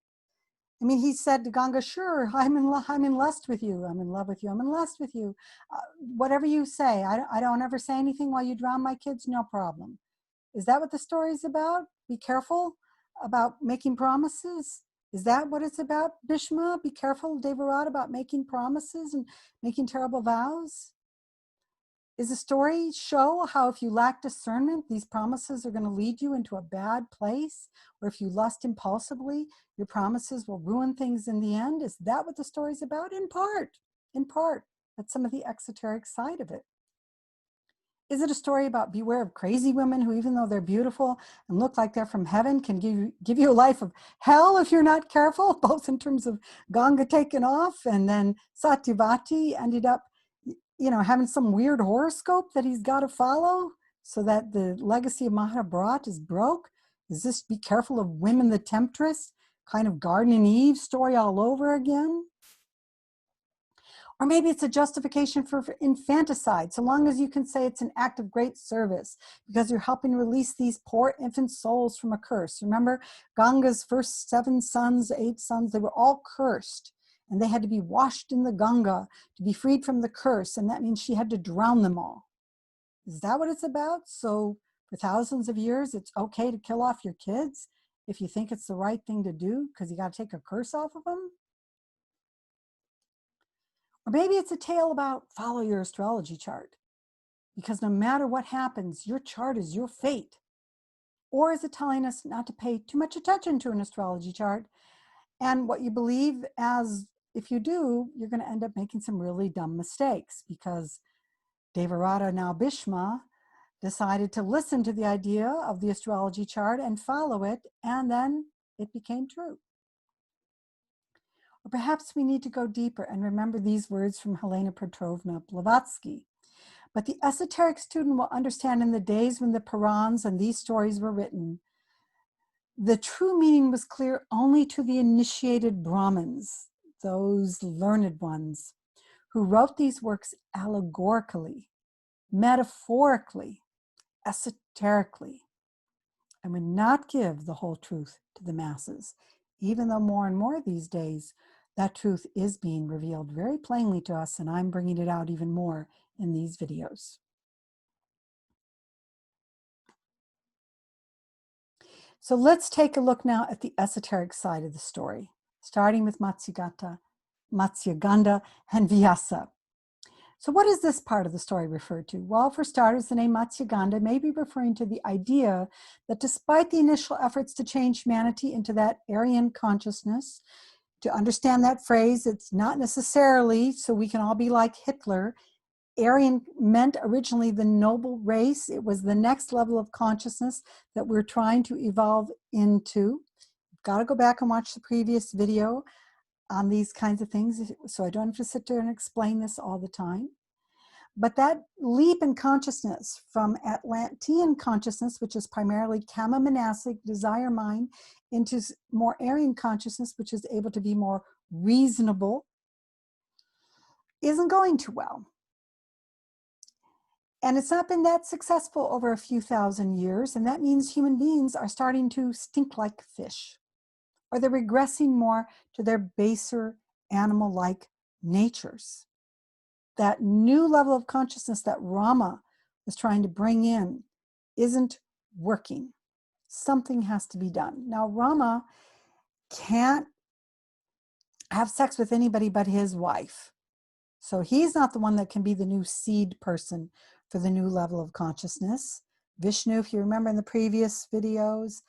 I mean, he said to Ganga, sure, I'm in lust with you. I'm in love with you. I'm in lust with you. Whatever you say, I don't ever say anything while you drown my kids, no problem. Is that what the story is about? Be careful about making promises. Is that what it's about, Bhisma? Be careful, Devarata, about making promises and making terrible vows? Is the story show how if you lack discernment, these promises are going to lead you into a bad place? Or if you lust impulsively, your promises will ruin things in the end? Is that what the story's about? In part. That's some of the exoteric side of it. Is it a story about beware of crazy women who, even though they're beautiful and look like they're from heaven, can give you a life of hell if you're not careful, both in terms of Ganga taken off and then Satyavati ended up having some weird horoscope that he's got to follow so that the legacy of Mahabharata is broke? Is this be careful of women the temptress, kind of Garden and Eve story all over again? Or maybe it's a justification for infanticide, so long as you can say it's an act of great service because you're helping release these poor infant souls from a curse. Remember, Ganga's first 8 sons, they were all cursed. And they had to be washed in the Ganga to be freed from the curse. And that means she had to drown them all. Is that what it's about? So for thousands of years, it's okay to kill off your kids if you think it's the right thing to do because you got to take a curse off of them? Or maybe it's a tale about follow your astrology chart, because no matter what happens, your chart is your fate. Or is it telling us not to pay too much attention to an astrology chart and what you believe, as if you do, you're going to end up making some really dumb mistakes, because Devarata, now Bhisma, decided to listen to the idea of the astrology chart and follow it, and then it became true. Or perhaps we need to go deeper and remember these words from Helena Petrovna Blavatsky. But the esoteric student will understand in the days when the Purans and these stories were written, the true meaning was clear only to the initiated Brahmins, those learned ones, who wrote these works allegorically, metaphorically, esoterically, and would not give the whole truth to the masses, even though more and more these days, that truth is being revealed very plainly to us, and I'm bringing it out even more in these videos. So let's take a look now at the esoteric side of the story, starting with Matsyagandha and Vyasa. So what is this part of the story referred to? Well, for starters, the name Matsyagandha may be referring to the idea that despite the initial efforts to change humanity into that Aryan consciousness, to understand that phrase, it's not necessarily so we can all be like Hitler. Aryan meant originally the noble race. It was the next level of consciousness that we're trying to evolve into. You've got to go back and watch the previous video on these kinds of things, so I don't have to sit there and explain this all the time. But that leap in consciousness from Atlantean consciousness, which is primarily kama monastic, desire mind, into more Aryan consciousness, which is able to be more reasonable, isn't going too well. And it's not been that successful over a few thousand years, and that means human beings are starting to stink like fish, or they're regressing more to their baser animal-like natures. That new level of consciousness that Rama was trying to bring in isn't working. Something has to be done. Now, Rama can't have sex with anybody but his wife. So he's not the one that can be the new seed person for the new level of consciousness. Vishnu, if you remember in the previous videos,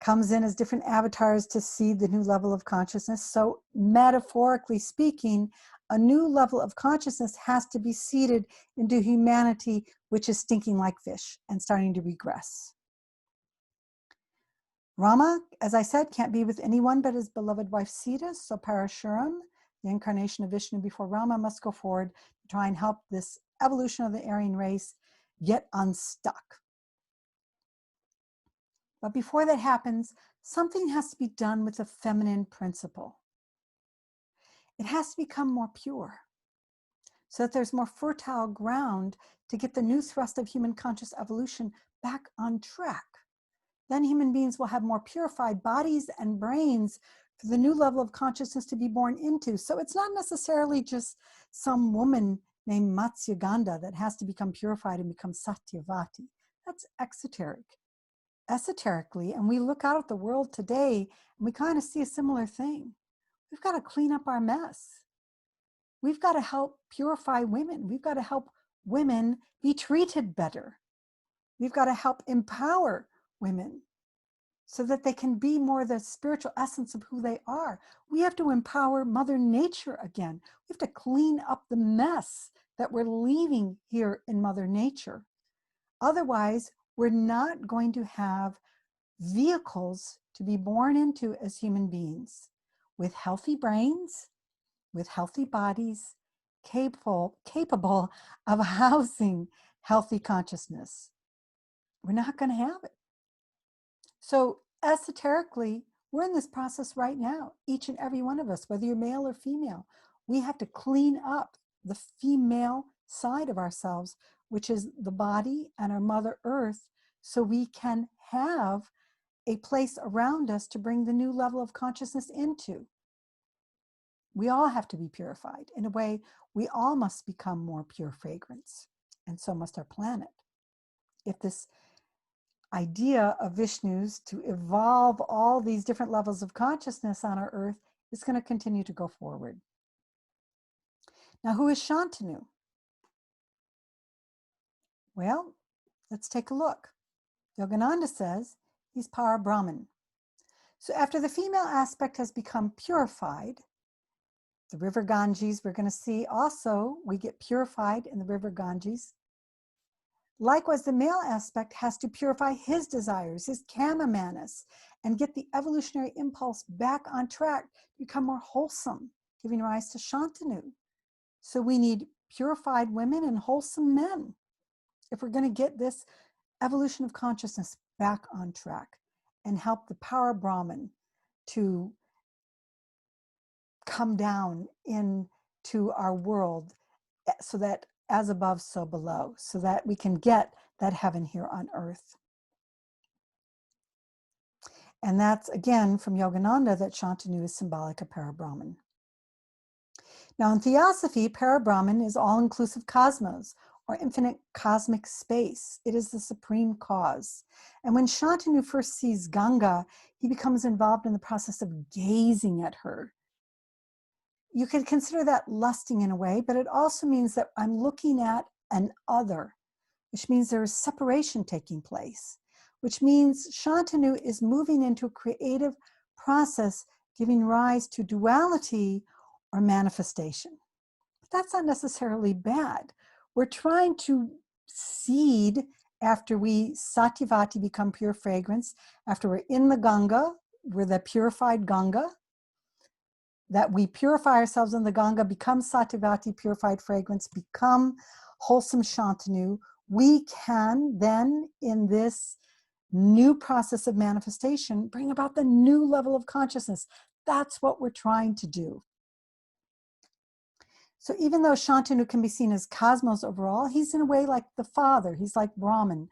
comes in as different avatars to seed the new level of consciousness. So metaphorically speaking, a new level of consciousness has to be seeded into humanity, which is stinking like fish and starting to regress. Rama, as I said, can't be with anyone but his beloved wife Sita, so Parashuram, the incarnation of Vishnu before Rama, must go forward to try and help this evolution of the Aryan race get unstuck. But before that happens, something has to be done with the feminine principle. It has to become more pure so that there's more fertile ground to get the new thrust of human conscious evolution back on track. Then human beings will have more purified bodies and brains for the new level of consciousness to be born into. So it's not necessarily just some woman named Matsyagandha that has to become purified and become Satyavati. That's exoteric. Esoterically, and we look out at the world today and we kind of see a similar thing. We've got to clean up our mess. We've got to help purify women. We've got to help women be treated better. We've got to help empower women so that they can be more the spiritual essence of who they are. We have to empower Mother Nature again. We have to clean up the mess that we're leaving here in Mother Nature. Otherwise, we're not going to have vehicles to be born into as human beings with healthy brains, with healthy bodies, capable of housing healthy consciousness. We're not going to have it. So esoterically, we're in this process right now, each and every one of us, whether you're male or female. We have to clean up the female side of ourselves, which is the body and our Mother Earth, so we can have a place around us to bring the new level of consciousness into. We all have to be purified. In a way, we all must become more pure fragrance, and so must our planet. If this idea of Vishnu's to evolve all these different levels of consciousness on our earth is going to continue to go forward. Now, who is Shantanu? Well, let's take a look. Yogananda says he's Para Brahman. So after the female aspect has become purified, the river Ganges, we're going to see also, we get purified in the river Ganges. Likewise, the male aspect has to purify his desires, his kama manas, and get the evolutionary impulse back on track to become more wholesome, giving rise to Shantanu. So we need purified women and wholesome men if we're going to get this evolution of consciousness back on track and help the power Brahman to come down into our world so that as above, so below, so that we can get that heaven here on earth. And that's, again, from Yogananda, that Shantanu is symbolic of Parabrahman. Now, in Theosophy, Parabrahman is all-inclusive cosmos, or infinite cosmic space. It is the supreme cause. And when Shantanu first sees Ganga, he becomes involved in the process of gazing at her. You could consider that lusting in a way, but it also means that I'm looking at an other, which means there is separation taking place, which means Shantanu is moving into a creative process, giving rise to duality or manifestation. But that's not necessarily bad. We're trying to seed after we Satyavati become pure fragrance, after we're in the Ganga, we're the purified Ganga, that we purify ourselves in the Ganga, become Satyavati, purified fragrance, become wholesome Shantanu. We can then, in this new process of manifestation, bring about the new level of consciousness. That's what we're trying to do. So even though Shantanu can be seen as cosmos overall, he's in a way like the Father. He's like Brahman,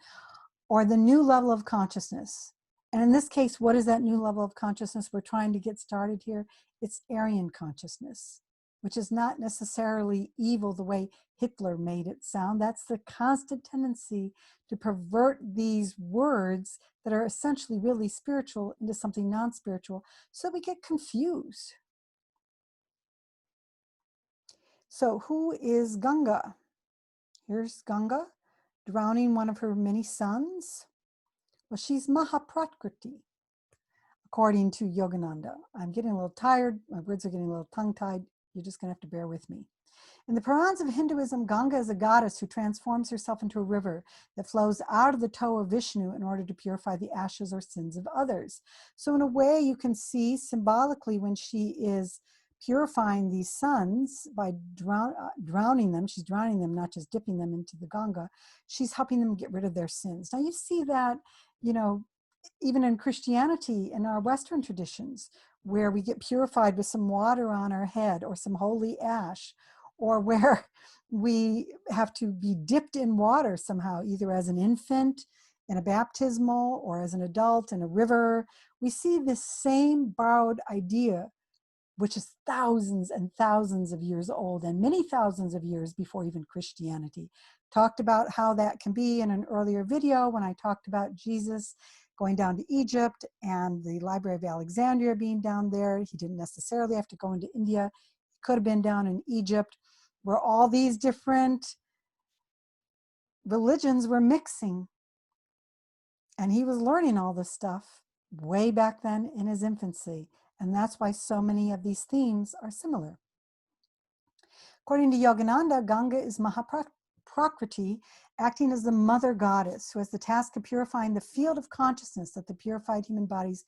or the new level of consciousness. And in this case, what is that new level of consciousness we're trying to get started here? It's Aryan consciousness, which is not necessarily evil the way Hitler made it sound. That's the constant tendency to pervert these words that are essentially really spiritual into something non-spiritual, so we get confused. So who is Ganga? Here's Ganga drowning one of her many sons. Well, she's Mahaprakriti, according to Yogananda. I'm getting a little tired. My words are getting a little tongue-tied. You're just going to have to bear with me. In the Purans of Hinduism, Ganga is a goddess who transforms herself into a river that flows out of the toe of Vishnu in order to purify the ashes or sins of others. So in a way, you can see symbolically when she is purifying these sons by drowning them, she's drowning them, not just dipping them into the Ganga, she's helping them get rid of their sins. Now you see that, you know, even in Christianity, in our Western traditions, where we get purified with some water on our head or some holy ash, or where we have to be dipped in water somehow, either as an infant in a baptismal or as an adult in a river. We see this same borrowed idea, which is thousands and thousands of years old and many thousands of years before even Christianity. Talked about how that can be in an earlier video when I talked about Jesus going down to Egypt and the Library of Alexandria being down there. He didn't necessarily have to go into India. He could have been down in Egypt, where all these different religions were mixing. And he was learning all this stuff way back then in his infancy. And that's why so many of these themes are similar. According to Yogananda, Ganga is Mahaprakriti, acting as the mother goddess who has the task of purifying the field of consciousness that the purified human bodies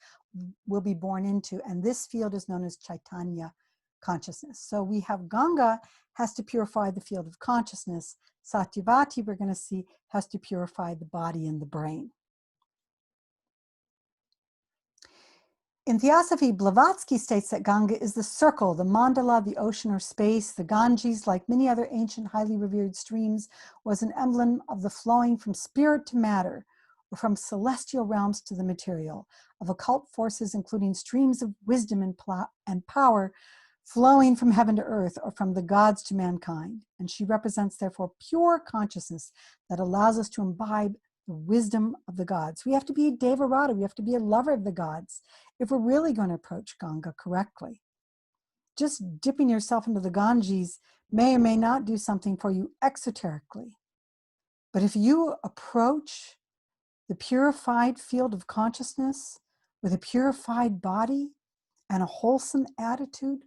will be born into. And this field is known as Chaitanya consciousness. So we have Ganga has to purify the field of consciousness. Satyavati, we're going to see, has to purify the body and the brain. In Theosophy, Blavatsky states that Ganga is the circle, the mandala, the ocean or space. The Ganges, like many other ancient, highly revered streams, was an emblem of the flowing from spirit to matter, or from celestial realms to the material, of occult forces, including streams of wisdom and power flowing from heaven to earth, or from the gods to mankind. And she represents, therefore, pure consciousness that allows us to imbibe the wisdom of the gods. We have to be a Devarata, we have to be a lover of the gods if we're really going to approach Ganga correctly. Just dipping yourself into the Ganges may or may not do something for you exoterically. But if you approach the purified field of consciousness with a purified body and a wholesome attitude,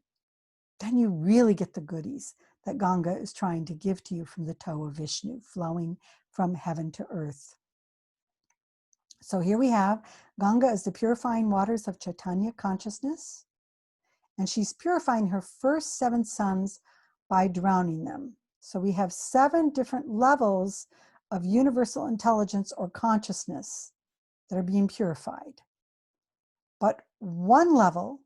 then you really get the goodies that Ganga is trying to give to you from the toe of Vishnu, flowing from heaven to earth. So here we have Ganga is the purifying waters of Chaitanya consciousness, and she's purifying her first 7 sons by drowning them. So we have 7 different levels of universal intelligence or consciousness that are being purified. But one level,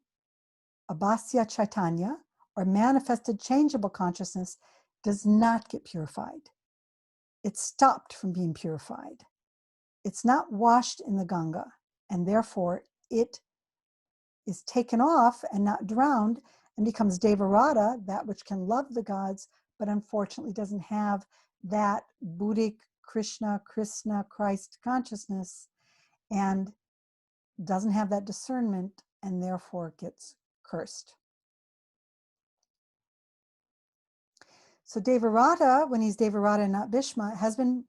Abhasya Chaitanya, or manifested changeable consciousness, does not get purified. It's stopped from being purified. It's not washed in the Ganga, and therefore it is taken off and not drowned and becomes Devarata, that which can love the gods, but unfortunately doesn't have that Buddhic Krishna, Christ consciousness, and doesn't have that discernment, and therefore gets cursed. So Devarata, when he's Devarata and not Bhisma, has been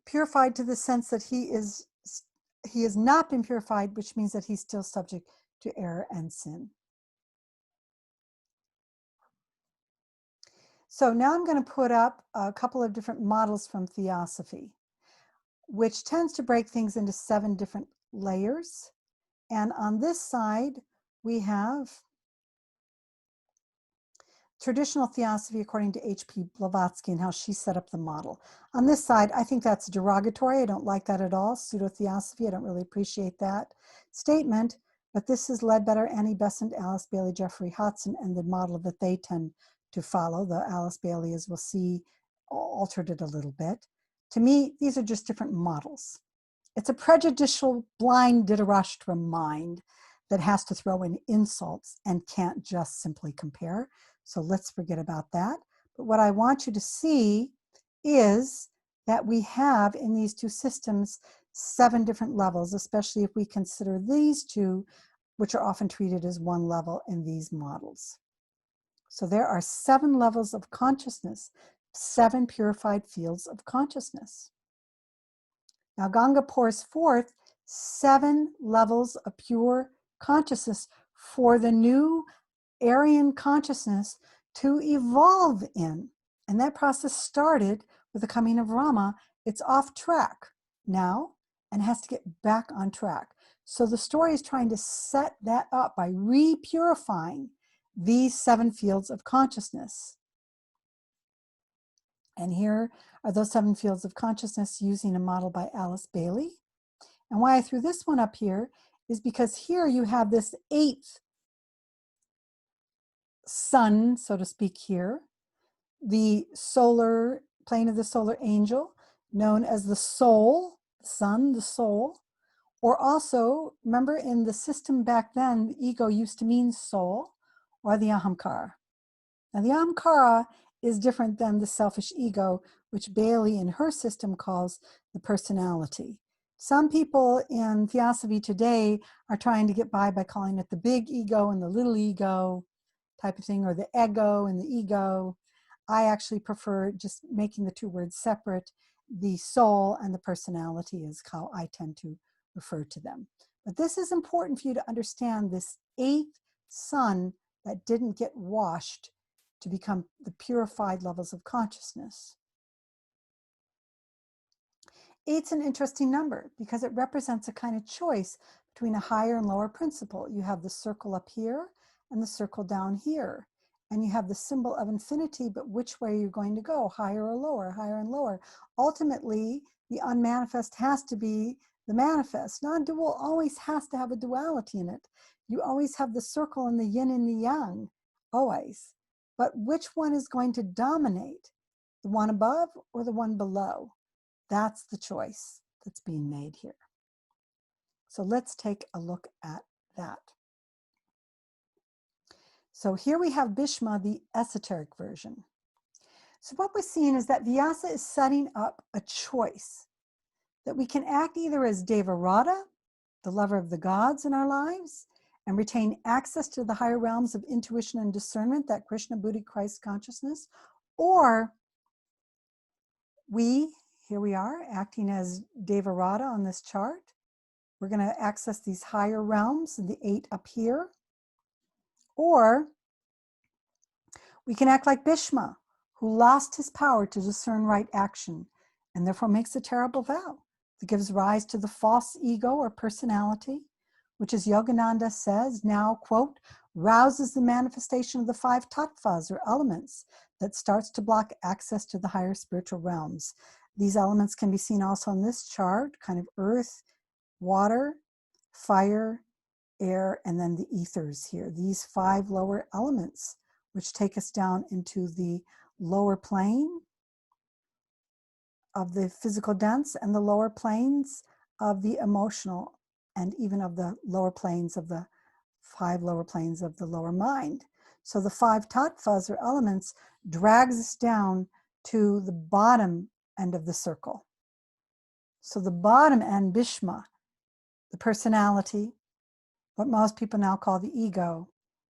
purified to the sense that he has not been purified, which means that he's still subject to error and sin. So now I'm going to put up a couple of different models from Theosophy, which tends to break things into 7 different layers. And on this side, we have traditional Theosophy according to H.P. Blavatsky and how she set up the model. On this side, I think that's derogatory. I don't like that at all. Pseudo-Theosophy, I don't really appreciate that statement. But this is Ledbetter, Annie Besant, Alice Bailey, Jeffrey Hodson, and the model that they tend to follow. The Alice Bailey, as we'll see, altered it a little bit. To me, these are just different models. It's a prejudicial, blind Dhritarashtra mind that has to throw in insults and can't just simply compare. So let's forget about that. But what I want you to see is that we have in these 2 systems 7 different levels, especially if we consider these 2, which are often treated as one level in these models. So there are 7 levels of consciousness, 7 purified fields of consciousness. Now Ganga pours forth 7 levels of pure consciousness for the new Aryan consciousness to evolve in. And that process started with the coming of Rama. It's off track now and has to get back on track. So the story is trying to set that up by re-purifying these 7 fields of consciousness. And here are those 7 fields of consciousness using a model by Alice Bailey. And why I threw this one up here is because here you have this 8th sun, so to speak here, the solar plane of the solar angel, known as the soul, sun, the soul, or also, remember in the system back then, the ego used to mean soul, or the ahamkara. Now the ahamkara is different than the selfish ego, which Bailey in her system calls the personality. Some people in Theosophy today are trying to get by calling it the big ego and the little ego type of thing, or the ego and the ego. I actually prefer just making the 2 words separate. The soul and the personality is how I tend to refer to them. But this is important for you to understand this 8th sun that didn't get washed to become the purified levels of consciousness. 8's an interesting number because it represents a kind of choice between a higher and lower principle. You have the circle up here and the circle down here. And you have the symbol of infinity, but which way you're going to go, higher or lower, higher and lower. Ultimately, the unmanifest has to be the manifest. Non-dual always has to have a duality in it. You always have the circle and the yin and the yang, always. But which one is going to dominate? The one above or the one below? That's the choice that's being made here. So let's take a look at that. So here we have Bhisma, the esoteric version. So what we're seeing is that Vyasa is setting up a choice that we can act either as Devarata, the lover of the gods in our lives, and retain access to the higher realms of intuition and discernment, that Krishna, Buddha, Christ consciousness, or here we are acting as Devarata on this chart. We're going to access these higher realms, the 8 up here. Or we can act like Bhisma, who lost his power to discern right action and therefore makes a terrible vow that gives rise to the false ego or personality, which, as Yogananda says, now, quote, rouses the manifestation of the 5 tattvas or elements that starts to block access to the higher spiritual realms. These elements can be seen also in this chart, kind of earth, water, fire, air, and then the ethers here. These 5 lower elements, which take us down into the lower plane of the physical dense and the lower planes of the emotional, and even of the lower planes of the 5 lower planes of the lower mind. So the 5 tattvas or elements drags us down to the bottom end of the circle. So the bottom end, Bhisma, the personality, what most people now call the ego,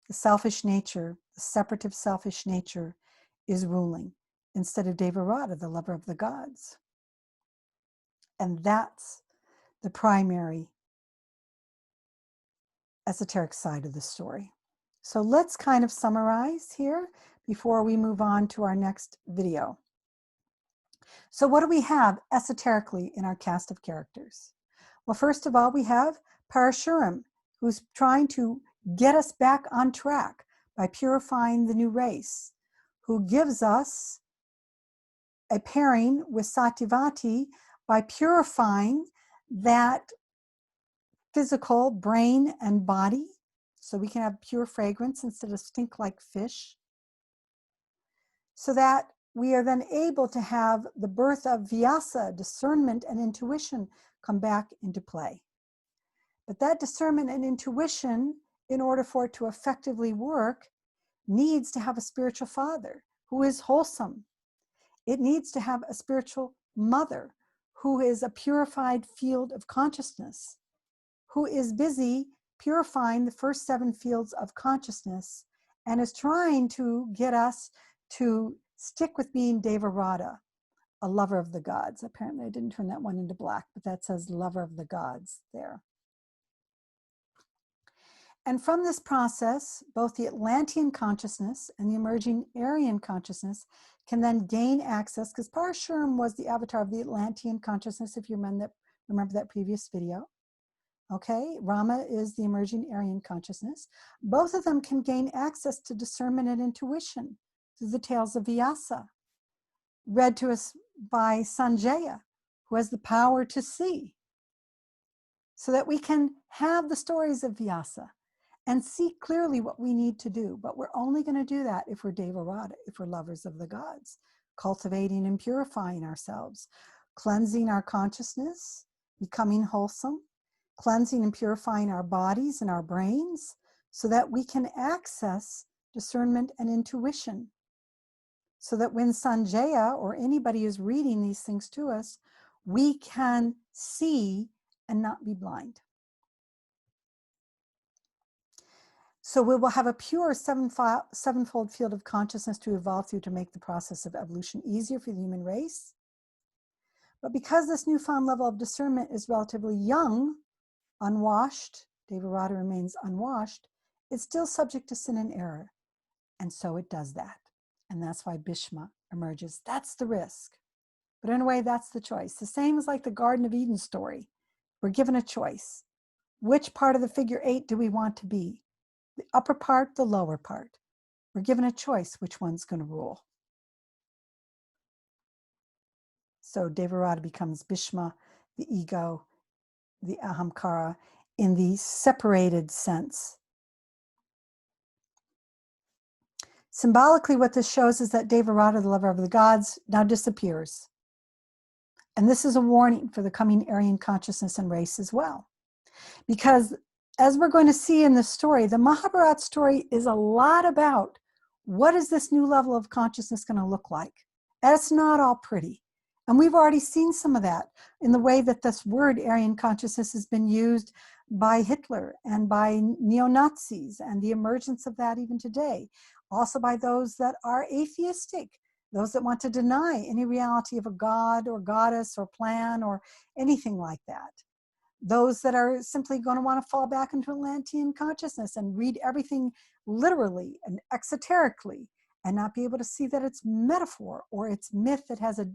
the selfish nature, the separative selfish nature, is ruling instead of Devarata, the lover of the gods. And that's the primary esoteric side of the story. So let's kind of summarize here before we move on to our next video. So what do we have esoterically in our cast of characters? Well, first of all, we have Parashuram, who's trying to get us back on track by purifying the new race, who gives us a pairing with Satyavati by purifying that physical brain and body, so we can have pure fragrance instead of stink like fish, so that we are then able to have the birth of Vyasa, discernment and intuition, come back into play. But that discernment and intuition, in order for it to effectively work, needs to have a spiritual father who is wholesome. It needs to have a spiritual mother who is a purified field of consciousness, who is busy purifying the first 7 fields of consciousness and is trying to get us to stick with being Devarata, a lover of the gods. Apparently I didn't turn that one into black, but that says lover of the gods there. And from this process, both the Atlantean consciousness and the emerging Aryan consciousness can then gain access, because Parashuram was the avatar of the Atlantean consciousness, if you remember that previous video. Okay, Rama is the emerging Aryan consciousness. Both of them can gain access to discernment and intuition through the tales of Vyasa, read to us by Sanjaya, who has the power to see, so that we can have the stories of Vyasa and see clearly what we need to do. But we're only going to do that if we're Devarata, if we're lovers of the gods, cultivating and purifying ourselves, cleansing our consciousness, becoming wholesome, cleansing and purifying our bodies and our brains so that we can access discernment and intuition. So that when Sanjaya or anybody is reading these things to us, we can see and not be blind. So we will have a pure 7-fold field of consciousness to evolve through to make the process of evolution easier for the human race. But because this newfound level of discernment is relatively young, unwashed, Devarata remains unwashed, it's still subject to sin and error. And so it does that. And that's why Bhisma emerges. That's the risk. But in a way, that's the choice. The same as like the Garden of Eden story. We're given a choice. Which part of the figure 8 do we want to be? The upper part, the lower part. We're given a choice which one's going to rule. So Devarata becomes Bhisma, the ego, the ahamkara, in the separated sense. Symbolically, what this shows is that Devarata, the lover of the gods, now disappears. And this is a warning for the coming Aryan consciousness and race as well. Because as we're going to see in the story, the Mahabharata story is a lot about what is this new level of consciousness going to look like. And it's not all pretty. And we've already seen some of that in the way that this word Aryan consciousness has been used by Hitler and by neo-Nazis, and the emergence of that even today. Also by those that are atheistic, those that want to deny any reality of a god or goddess or plan or anything like that. Those that are simply going to want to fall back into Atlantean consciousness and read everything literally and exoterically and not be able to see that it's metaphor or it's myth that has a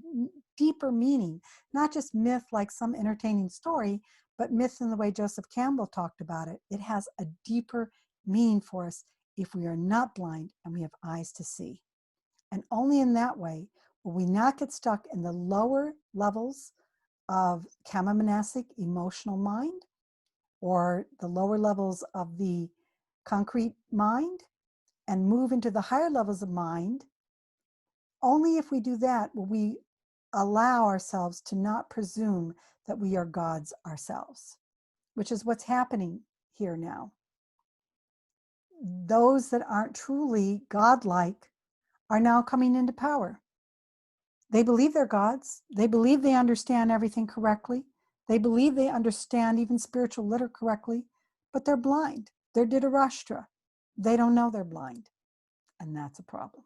deeper meaning, not just myth like some entertaining story, but myth in the way Joseph Campbell talked about it. It has a deeper meaning for us if we are not blind and we have eyes to see. And only in that way will we not get stuck in the lower levels of kama-monastic emotional mind or the lower levels of the concrete mind and move into the higher levels of mind. Only if we do that will we allow ourselves to not presume that we are gods ourselves, which is what's happening here now. Those that aren't truly godlike are now coming into power. They believe they're gods. They believe they understand everything correctly. They believe they understand even spiritual litter correctly, but they're blind. They're Dhritarashtra. They don't know they're blind, and that's a problem.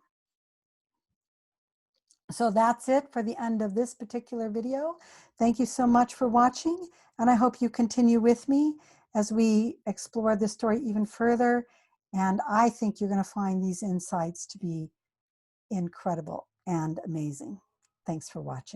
So that's it for the end of this particular video. Thank you so much for watching, and I hope you continue with me as we explore this story even further. And I think you're going to find these insights to be incredible and amazing. Thanks for watching.